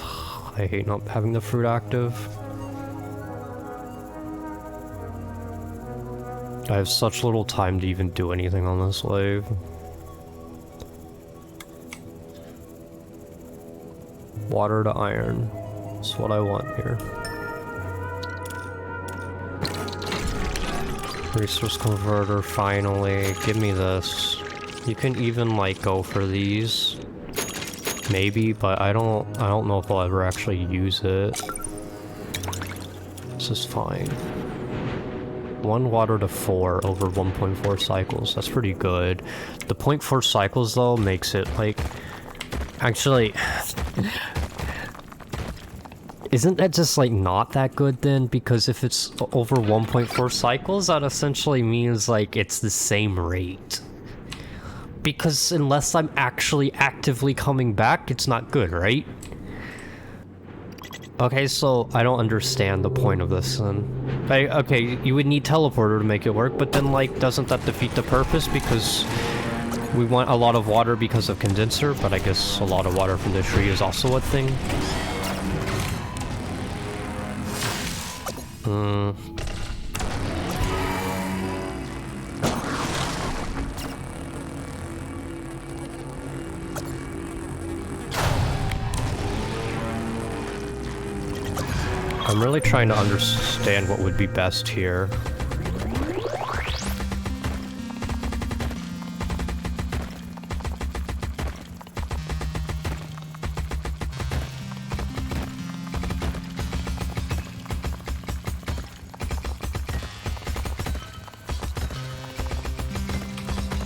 I hate not having the fruit active. I have such little time to even do anything on this wave. Water to iron. That's what I want here. Resource converter, finally. Give me this. You can even, like, go for these. Maybe, but I don't know if I'll ever actually use it. This is fine. 1 water to 4 over 1.4 cycles. That's pretty good. The 0.4 cycles, though, makes it, like... Actually... Isn't that just, like, not that good, then? Because if it's over 1.4 cycles, that essentially means, like, it's the same rate. Because unless I'm actually actively coming back, it's not good, right? Okay, so I don't understand the point of this then. Okay, you would need teleporter to make it work, but then, like, doesn't that defeat the purpose? Because we want a lot of water because of condenser, but I guess a lot of water from the tree is also a thing. I'm really trying to understand what would be best here.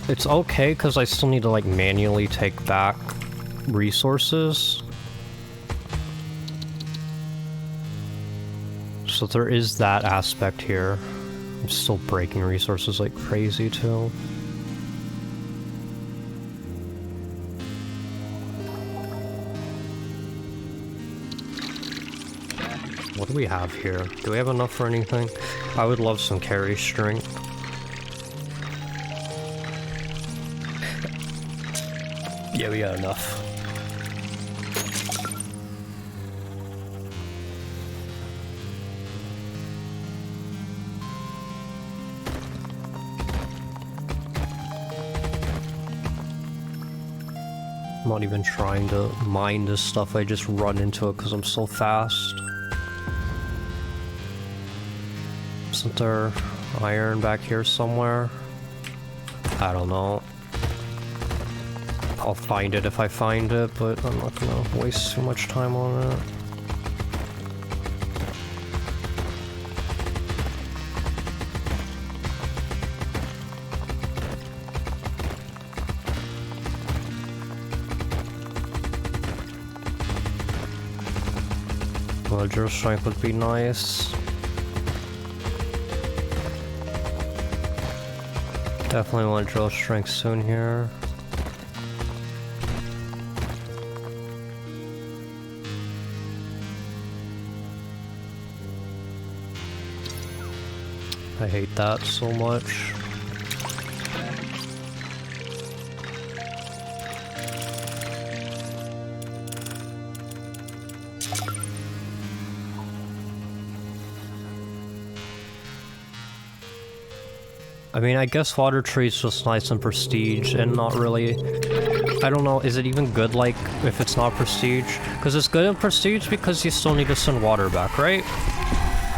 It's okay, because I still need to, like, manually take back resources. So there is that aspect here. I'm still breaking resources like crazy, too. What do we have here? Do we have enough for anything? I would love some carry string. Yeah, we got enough. I'm not even trying to mine this stuff, I just run into it because I'm so fast. Isn't there iron back here somewhere? I don't know. I'll find it if I find it, but I'm not gonna waste too much time on it. Well, drill strength would be nice. Definitely want drill strength soon here. I hate that so much. I mean, I guess water tree's just nice and prestige and not really... I don't know, is it even good, like, if it's not prestige? Because it's good in prestige because you still need to send water back, right?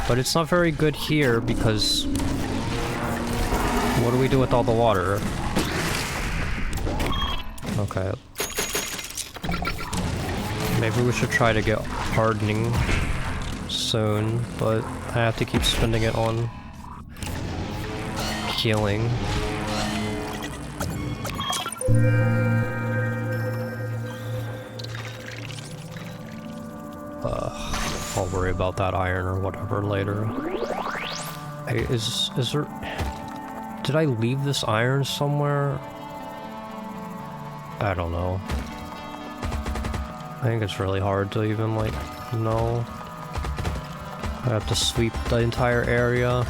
But it's not very good here because... What do we do with all the water? Okay. Maybe we should try to get hardening soon, but I have to keep spending it on healing. I'll worry about that iron or whatever later. Hey, is there... Did I leave this iron somewhere? I don't know. I think it's really hard to even, like, know. I have to sweep the entire area.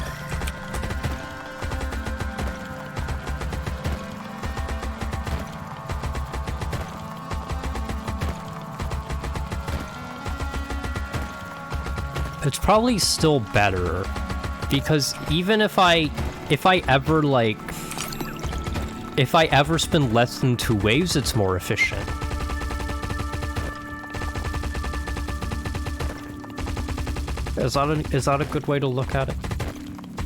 It's probably still better, because even if I ever, like, if I ever spend less than 2 waves, it's more efficient. Is that a good way to look at it?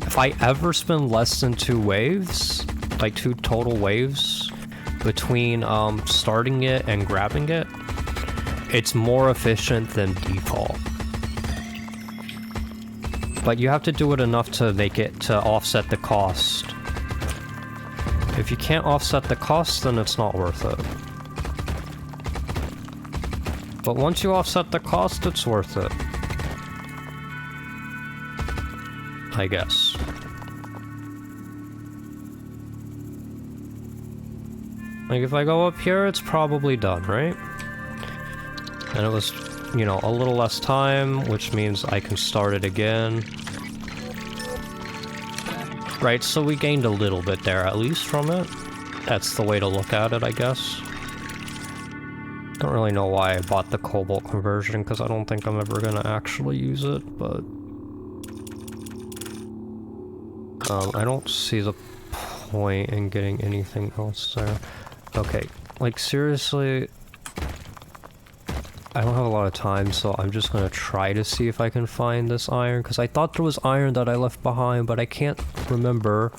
If I ever spend less than 2 waves, like 2 total waves, between starting it and grabbing it, it's more efficient than default. But you have to do it enough to make it to offset the cost. If you can't offset the cost, then it's not worth it. But once you offset the cost, it's worth it. I guess. Like, if I go up here, it's probably done, right? And it was, you know, a little less time, which means I can start it again. Right, so we gained a little bit there, at least, from it. That's the way to look at it, I guess. Don't really know why I bought the cobalt conversion, because I don't think I'm ever gonna actually use it, but... I don't see the point in getting anything else there. Okay, like, seriously... I don't have a lot of time, so I'm just gonna try to see if I can find this iron, because I thought there was iron that I left behind, but I can't remember.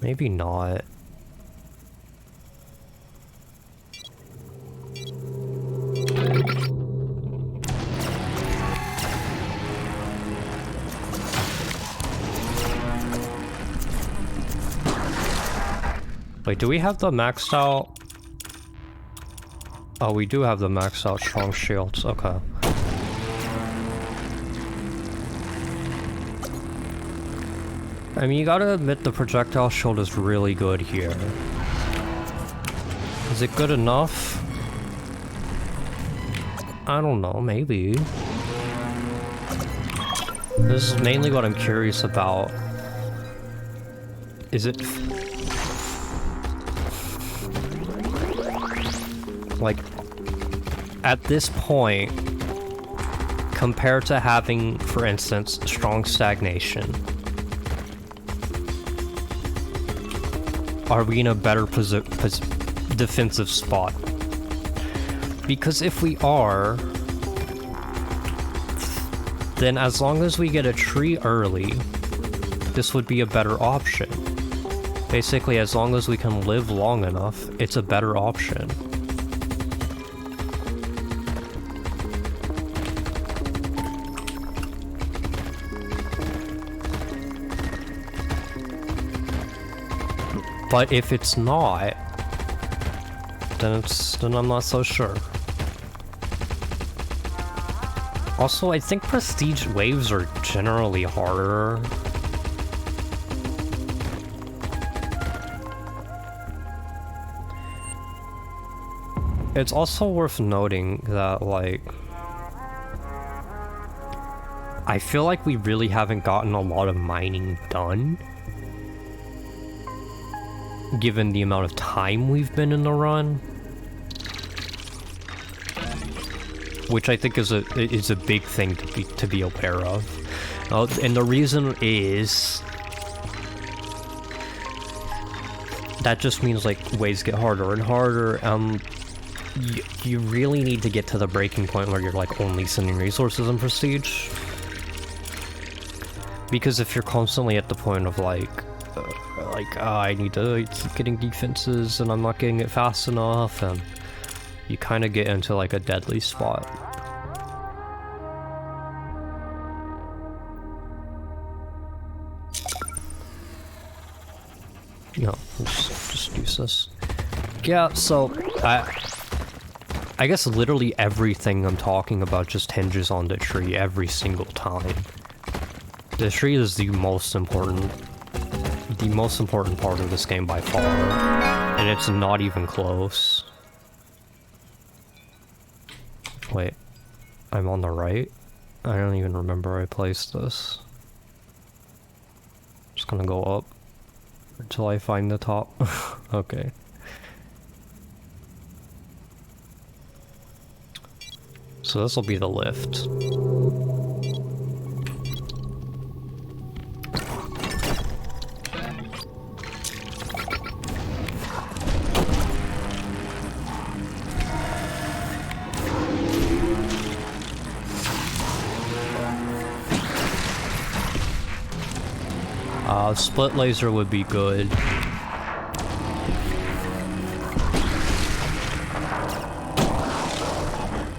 Maybe not. Wait, do we have the maxed out? Oh, we do have the maxed out strong shields. Okay. I mean, you gotta admit the projectile shield is really good here. Is it good enough? I don't know, maybe. This is mainly what I'm curious about. Is it... like, at this point, compared to having, for instance, strong stagnation, are we in a better defensive spot? Because if we are, then as long as we get a tree early, this would be a better option. Basically, as long as we can live long enough, it's a better option. But if it's not, then I'm not so sure. Also, I think prestige waves are generally harder. It's also worth noting that, like, I feel like we really haven't gotten a lot of mining done, given the amount of time we've been in the run, which I think is a big thing to be aware of. And the reason is that just means, like, waves get harder and harder. You really need to get to the breaking point where you're, like, only sending resources in prestige, because if you're constantly at the point of, like, like, I need to keep getting defenses and I'm not getting it fast enough, and you kind of get into like a deadly spot. No, just use this. Yeah, so I guess literally everything I'm talking about just hinges on the tree every single time. The tree is the most important part of this game by far, and it's not even close. Wait, I'm on the right? I don't even remember where I placed this. Just gonna go up until I find the top. Okay. So this will be the lift. Split laser would be good.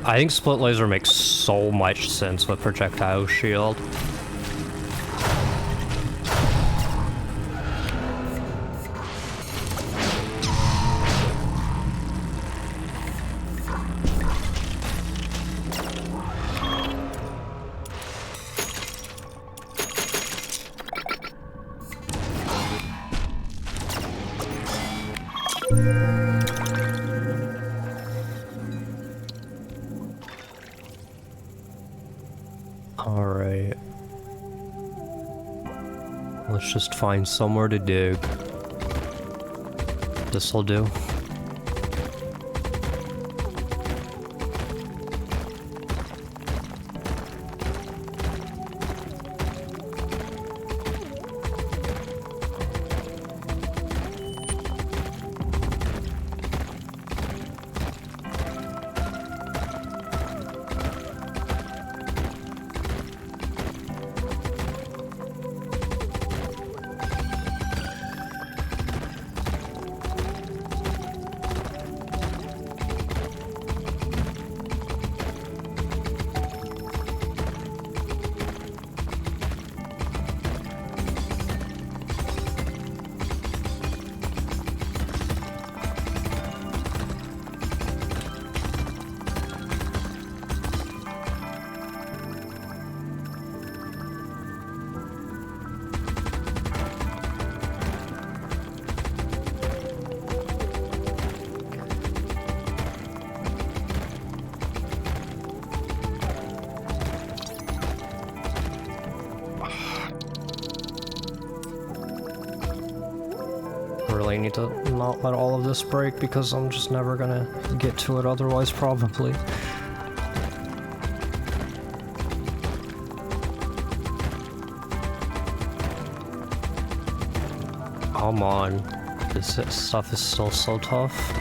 I think split laser makes so much sense with projectile shield. Alright. Let's just find somewhere to dig. This'll do. Really need to not let all of this break because I'm just never gonna get to it otherwise, probably. Come on. This stuff is still so tough.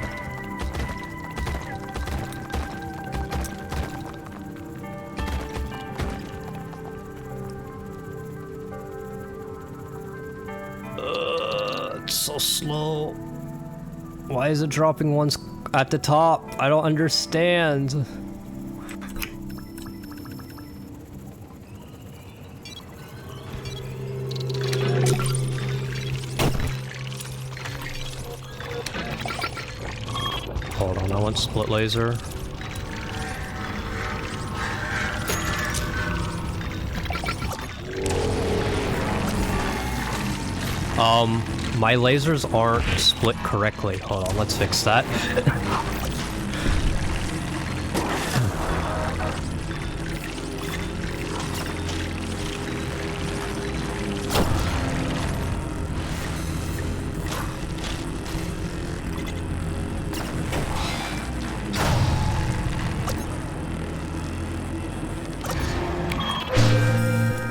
It's so slow. Why is it dropping once at the top? I don't understand. Hold on, I want split laser. My lasers aren't split correctly. Hold on, let's fix that.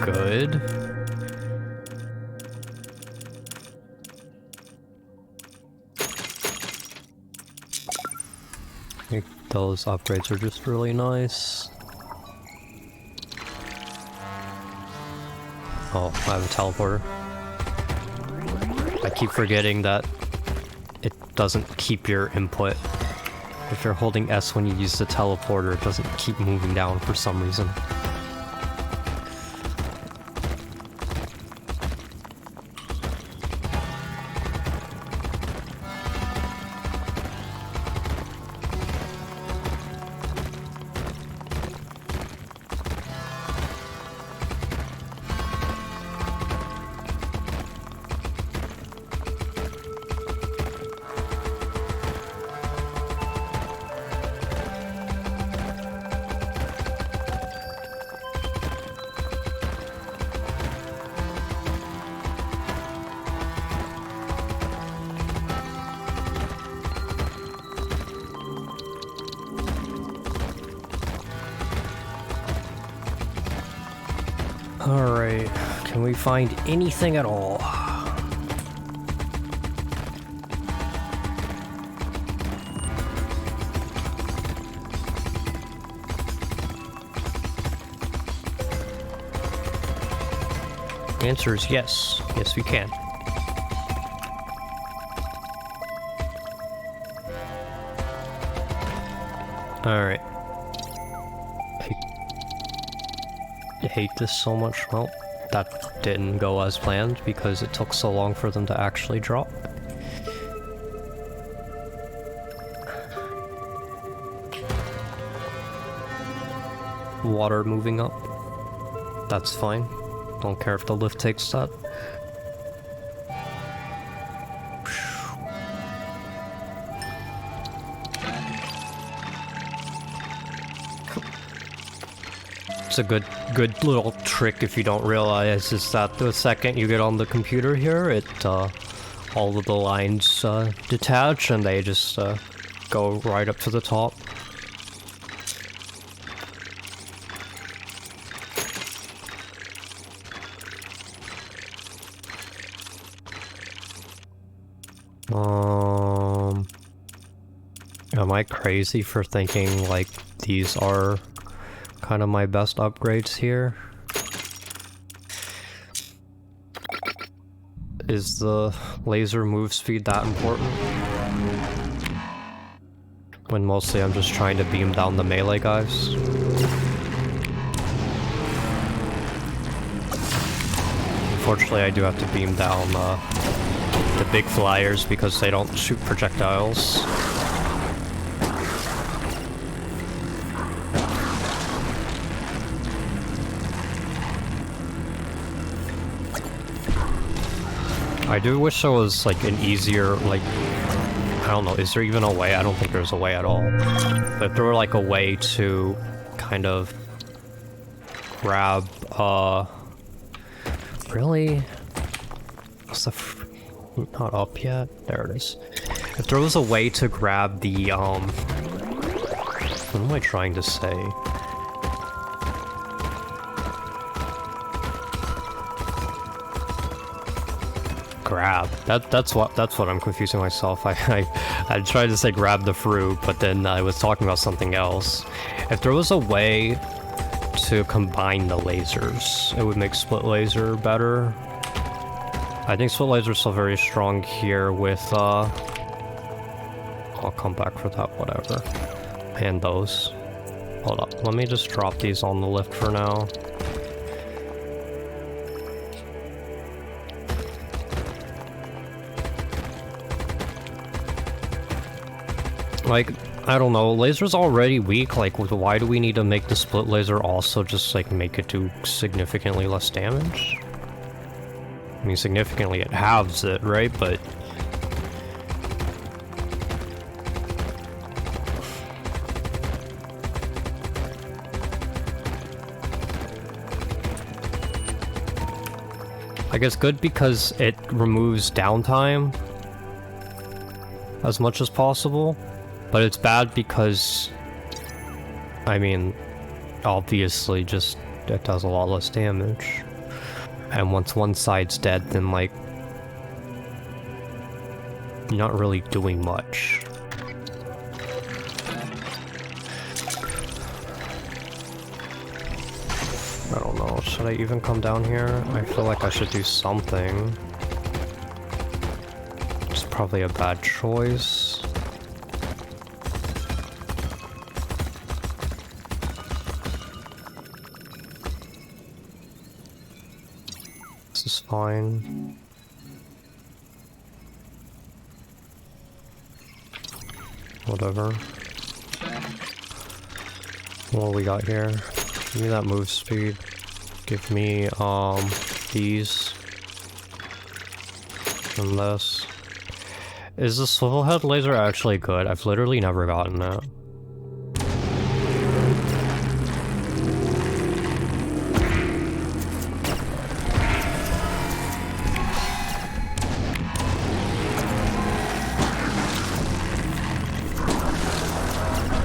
Good. I think those upgrades are just really nice. Oh, I have a teleporter. I keep forgetting that it doesn't keep your input. If you're holding S when you use the teleporter, it doesn't keep moving down for some reason. Alright, can we find anything at all? The answer is yes. Yes, we can. Alright. I hate this so much. Well, that didn't go as planned because it took so long for them to actually drop. Water moving up. That's fine. Don't care if the lift takes that. It's a good little trick if you don't realize is that the second you get on the computer here, it all of the lines detach and they just go right up to the top. Am I crazy for thinking like these are kind of my best upgrades here? Is the laser move speed that important? When mostly I'm just trying to beam down the melee guys. Unfortunately, I do have to beam down the big flyers because they don't shoot projectiles. I do wish there was like an easier, like, I don't know, is there even a way? I don't think there's a way at all. But if there were like a way to kind of grab, really? What's the not up yet? There it is. If there was a way to grab the, what am I trying to say? Grab. That's what I'm confusing myself. I tried to say grab the fruit, but then I was talking about something else. If there was a way to combine the lasers, it would make split laser better. I think split laser is still very strong here with I'll come back for that, whatever. And those. Hold up, let me just drop these on the lift for now. Like, I don't know, laser's already weak, like, why do we need to make the split laser also just, like, make it do significantly less damage? I mean, significantly it halves it, right? But... I guess good because it removes downtime as much as possible. But it's bad because, I mean, obviously just it does a lot less damage. And once one side's dead, then like, you're not really doing much. I don't know, should I even come down here? I feel like I should do something. probably a bad choice. This is fine. Whatever. What we got here? Give me that move speed. Give me, these. And this. Is the swivel head laser actually good? I've literally never gotten it.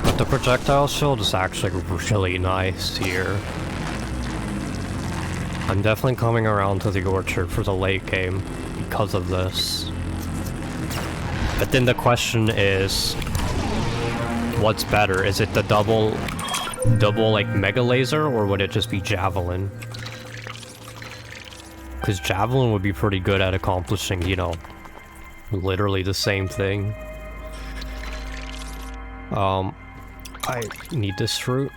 But the projectile shield is actually really nice here. I'm definitely coming around to the orchard for the late game because of this. But then the question is, what's better? Is it the double like mega laser, or would it just be javelin? Because javelin would be pretty good at accomplishing, you know, literally the same thing. I need this fruit.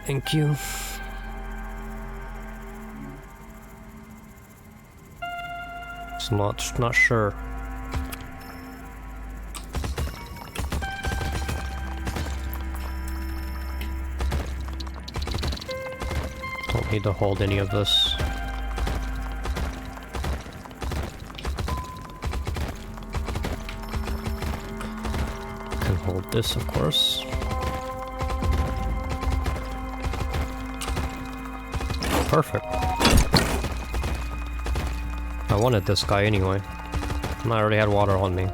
Thank you. So not sure. Don't need to hold any of this. Can hold this, of course. Perfect. I wanted this guy anyway. And I already had water on me.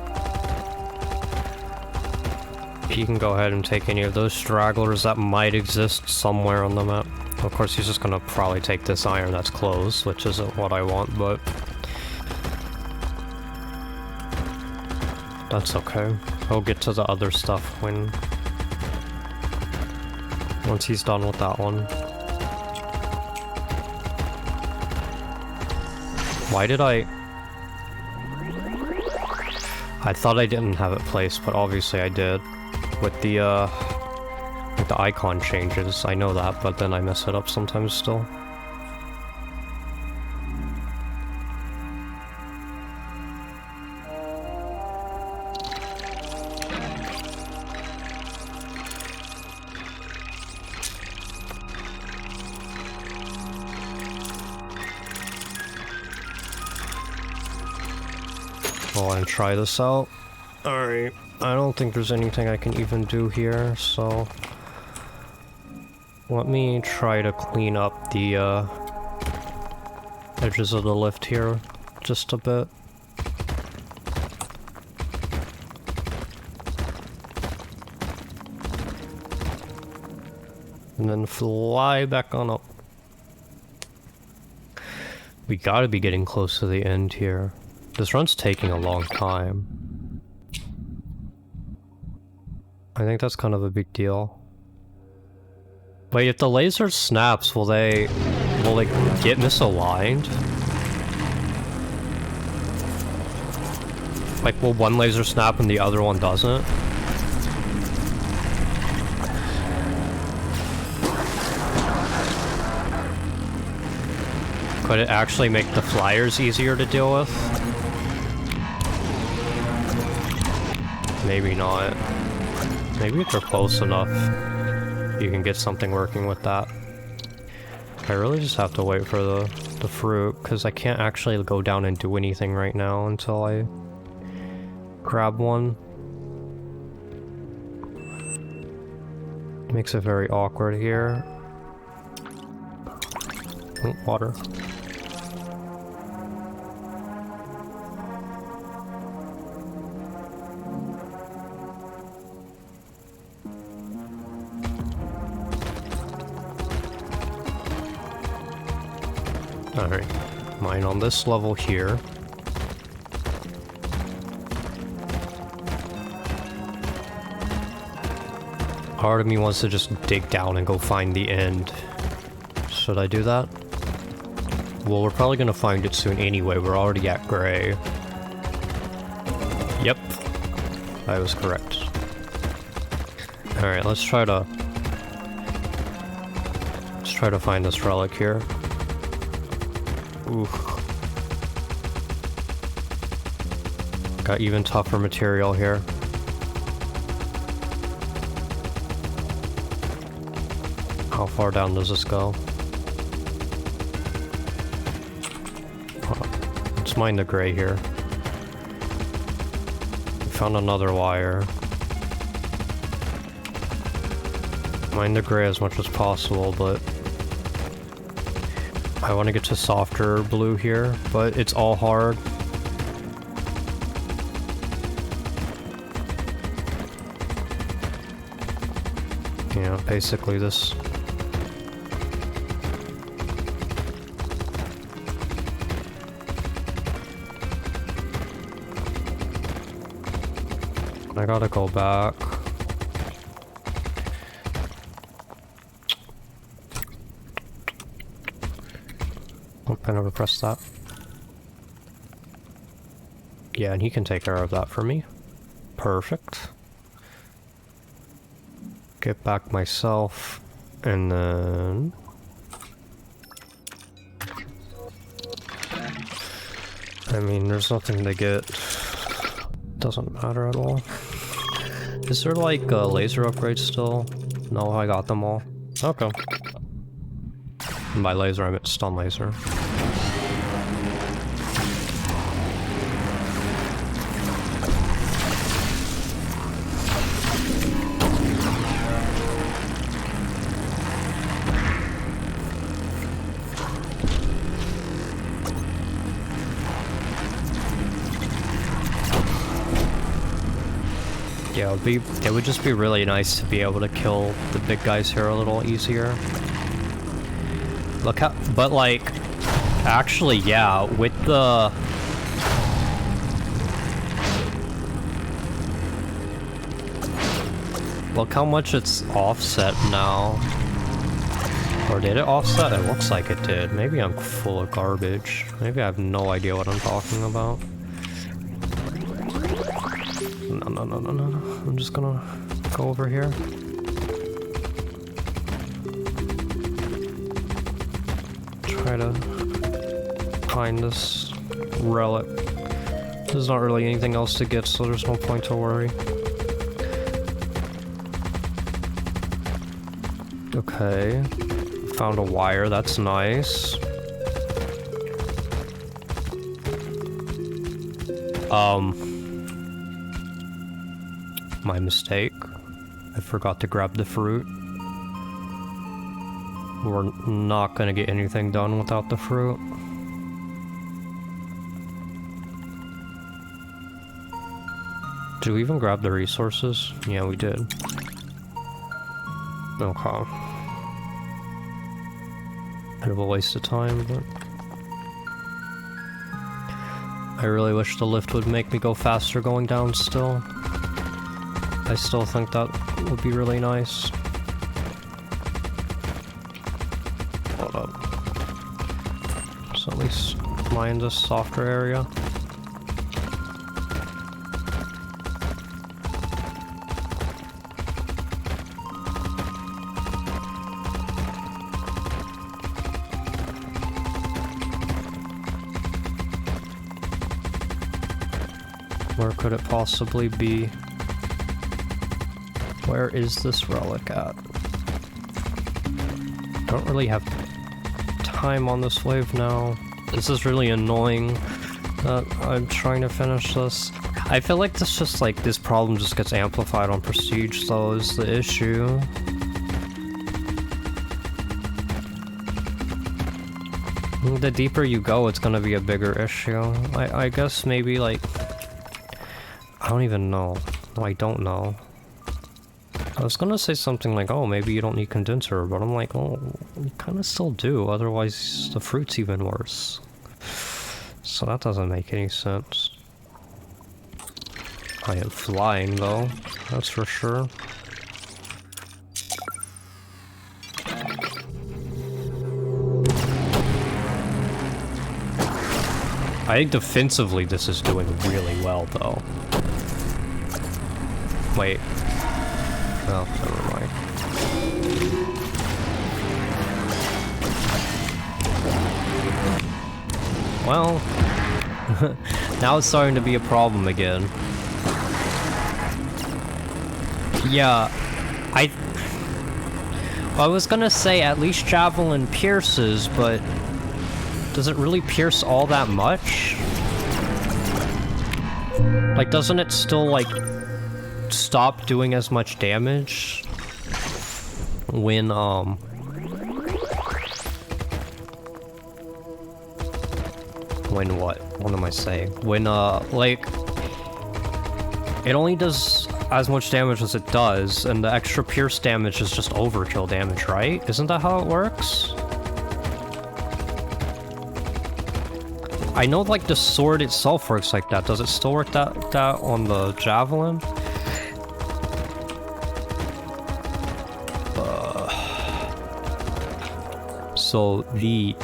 He can go ahead and take any of those stragglers that might exist somewhere on the map. Of course, he's just gonna probably take this iron that's closed, which isn't what I want, but that's okay. He'll get to the other stuff once he's done with that one. Why did I thought I didn't have it placed, but obviously I did. With the icon changes, I know that, but then I mess it up sometimes still. I want to try this out. Alright, I don't think there's anything I can even do here, so let me try to clean up the edges of the lift here just a bit. And then fly back on up. We gotta be getting close to the end here. This run's taking a long time. I think that's kind of a big deal. Wait, if the laser snaps, will they get misaligned? Like, will one laser snap and the other one doesn't? Could it actually make the flyers easier to deal with? Maybe not. Maybe if they're close enough, you can get something working with that. I really just have to wait for the fruit, because I can't actually go down and do anything right now until I grab one. Makes it very awkward here. Oh, water. Alright, mine on this level here. Part of me wants to just dig down and go find the end. Should I do that? Well, we're probably gonna find it soon anyway, we're already at gray. Yep, I was correct. Alright, let's try to find this relic here. Oof. Got even tougher material here. How far down does this go? Let's mine the gray here. Found another wire. Mine the gray as much as possible, but I want to get to softer blue here, but it's all hard. Yeah, basically this. I gotta go back. Hope I never pressed that. Yeah, and he can take care of that for me. Perfect. Get back myself, and then... I mean, there's nothing to get. Doesn't matter at all. Is there like a laser upgrade still? No, I got them all. Okay. And by laser, I meant stun laser. Yeah, it would just be really nice to be able to kill the big guys here a little easier. Look how, but like, actually, yeah, with the... Look how much it's offset now. Or did it offset? It looks like it did. Maybe I'm full of garbage. Maybe I have no idea what I'm talking about. No. I'm just gonna go over here. Try to find this relic. There's not really anything else to get, so there's no point to worry. Okay. Found a wire, that's nice. My mistake. I forgot to grab the fruit. We're not gonna get anything done without the fruit. Did we even grab the resources? Yeah, we did. Okay. Bit of a waste of time, but... I really wish the lift would make me go faster going down still. I still think that would be really nice. Hold up. So at least mine this softer area. Where could it possibly be? Where is this relic at? Don't really have time on this wave now. This is really annoying that I'm trying to finish this. I feel like this just like, this problem just gets amplified on Prestige though is the issue. The deeper you go, it's gonna be a bigger issue. I guess maybe like... I don't even know. No, I don't know. I was gonna say something like, oh, maybe you don't need condenser, but I'm like, oh, you kinda still do, otherwise the fruit's even worse. So that doesn't make any sense. I am flying though, that's for sure. I think defensively this is doing really well though. Wait. Oh, never mind. Well, now it's starting to be a problem again. Yeah, I was gonna say at least Javelin pierces, but does it really pierce all that much? Like, doesn't it still, like, stop doing as much damage when, when what? What am I saying? When, like, it only does as much damage as it does, and the extra pierce damage is just overkill damage, right? Isn't that how it works? I know, like, the sword itself works like that. Does it still work that on the Javelin? So the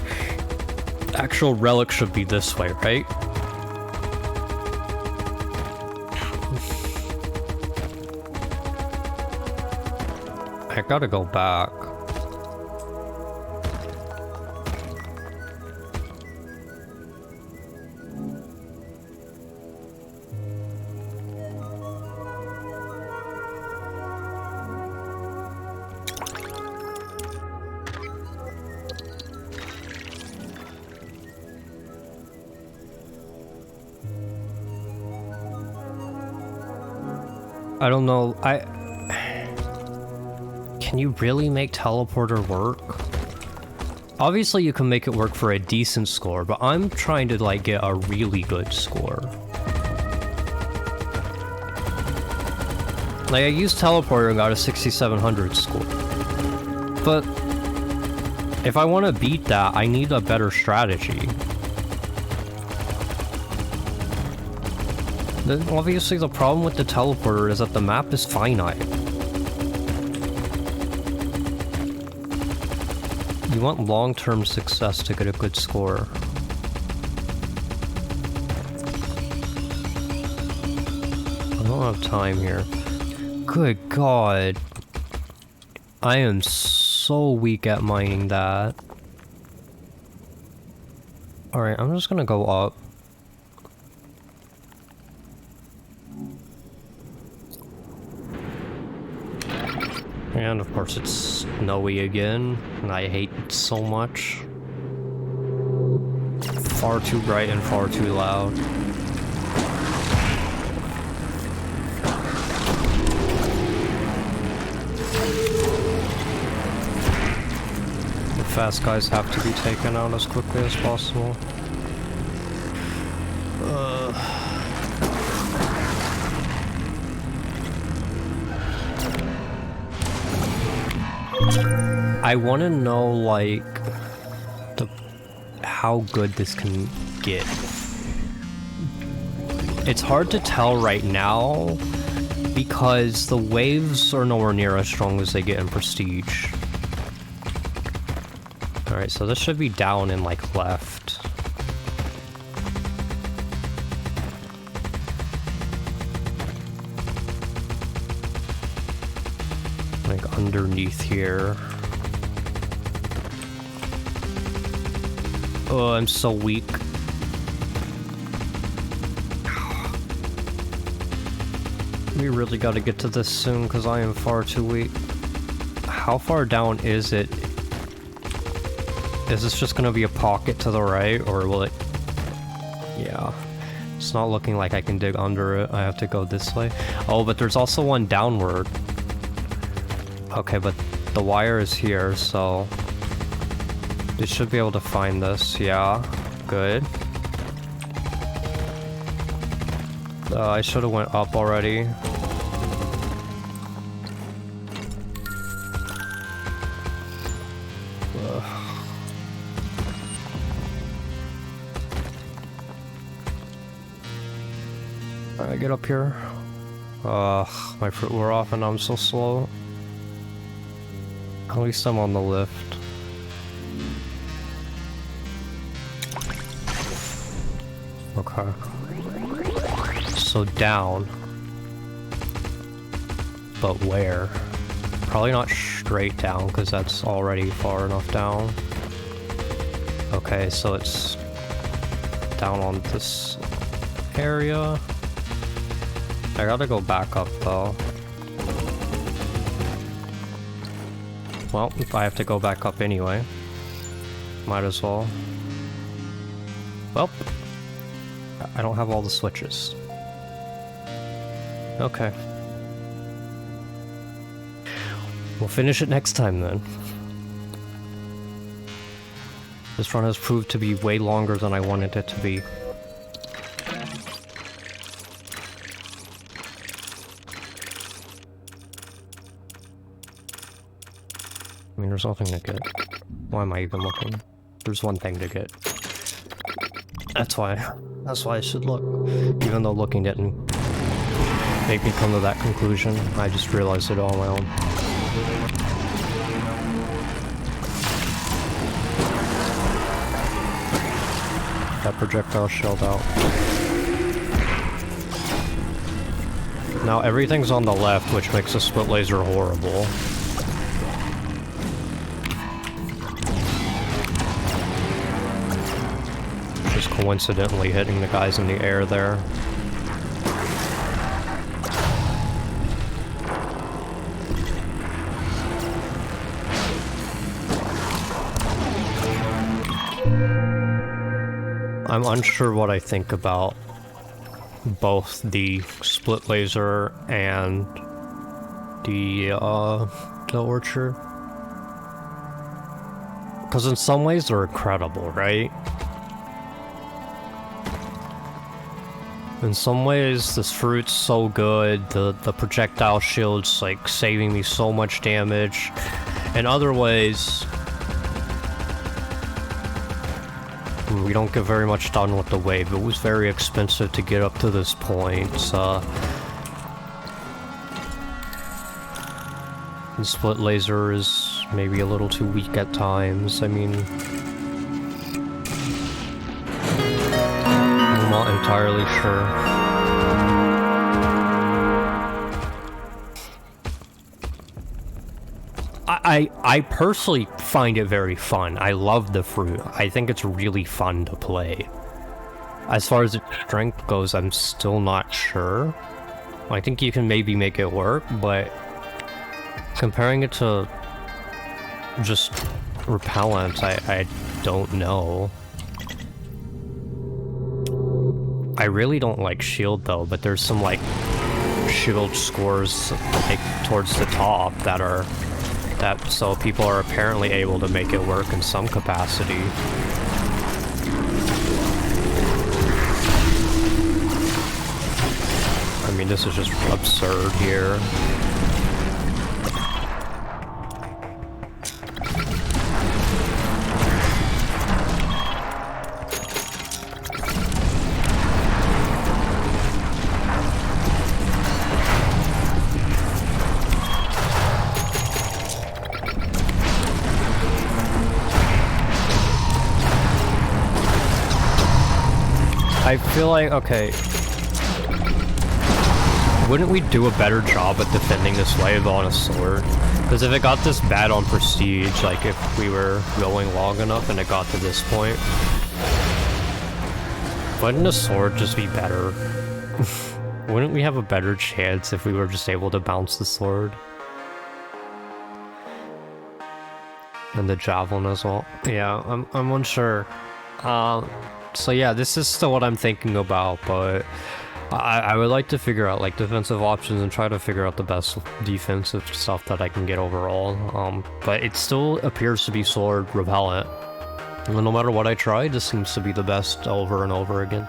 actual relic should be this way, right? I gotta go back. I don't know, can you really make teleporter work? Obviously you can make it work for a decent score, but I'm trying to, like, get a really good score. Like, I used teleporter and got a 6700 score. But if I want to beat that, I need a better strategy. Obviously the problem with the teleporter is that the map is finite. You want long-term success to get a good score. I don't have time here. Good God. I am so weak at mining that. Alright, I'm just gonna go up. And of course it's snowy again, and I hate it so much. Far too bright and far too loud. The fast guys have to be taken out as quickly as possible. I want to know, like, how good this can get. It's hard to tell right now because the waves are nowhere near as strong as they get in Prestige. Alright, so this should be down and, like, left. Like, underneath here. Oh, I'm so weak. We really gotta get to this soon because I am far too weak. How far down is it? Is this just gonna be a pocket to the right, or will it... Yeah. It's not looking like I can dig under it. I have to go this way. Oh, but there's also one downward. Okay, but the wire is here, so... They should be able to find this, yeah. Good. I should have went up already. Alright, get up here. My fruit wore off and I'm so slow. At least I'm on the lift. Okay. So down. but where? Probably not straight down, because that's already far enough down. Okay, so it's down on this area. I gotta go back up, though. Well, if I have to go back up anyway, might as well. Well, I don't have all the switches. Okay. We'll finish it next time then. This run has proved to be way longer than I wanted it to be. I mean, there's nothing to get. Why am I even looking? There's one thing to get. That's why I should look. Even though looking didn't make me come to that conclusion, I just realized it all on my own. That projectile shelled out. Now everything's on the left, which makes the split laser horrible. Just coincidentally hitting the guys in the air there. I'm unsure what I think about both the split laser and the orchard. Because in some ways they're incredible, right? In some ways this fruit's so good, the projectile shield's like saving me so much damage. In other ways, we don't get very much done with the wave. It was very expensive to get up to this point. The split laser is maybe a little too weak at times. I mean, I'm not entirely sure. I personally find it very fun. I love the fruit. I think it's really fun to play. As far as its strength goes, I'm still not sure. I think you can maybe make it work, but comparing it to just repellent, I don't know. I really don't like shield though, but there's some like shield scores like towards the top that are so people are apparently able to make it work in some capacity. I mean, this is just absurd here. I feel like, okay, wouldn't we do a better job at defending this wave on a sword? Because if it got this bad on Prestige, like if we were going long enough and it got to this point, wouldn't a sword just be better? Wouldn't we have a better chance if we were just able to bounce the sword? And the javelin as well. Yeah, I'm unsure. So yeah, this is still what I'm thinking about, but I would like to figure out like defensive options and try to figure out the best defensive stuff that I can get overall. But it still appears to be sword repellent. And no matter what I try, this seems to be the best over and over again.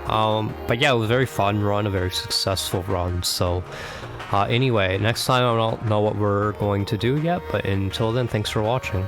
But yeah, it was a very fun run, a very successful run. So anyway, next time I don't know what we're going to do yet, but until then, thanks for watching.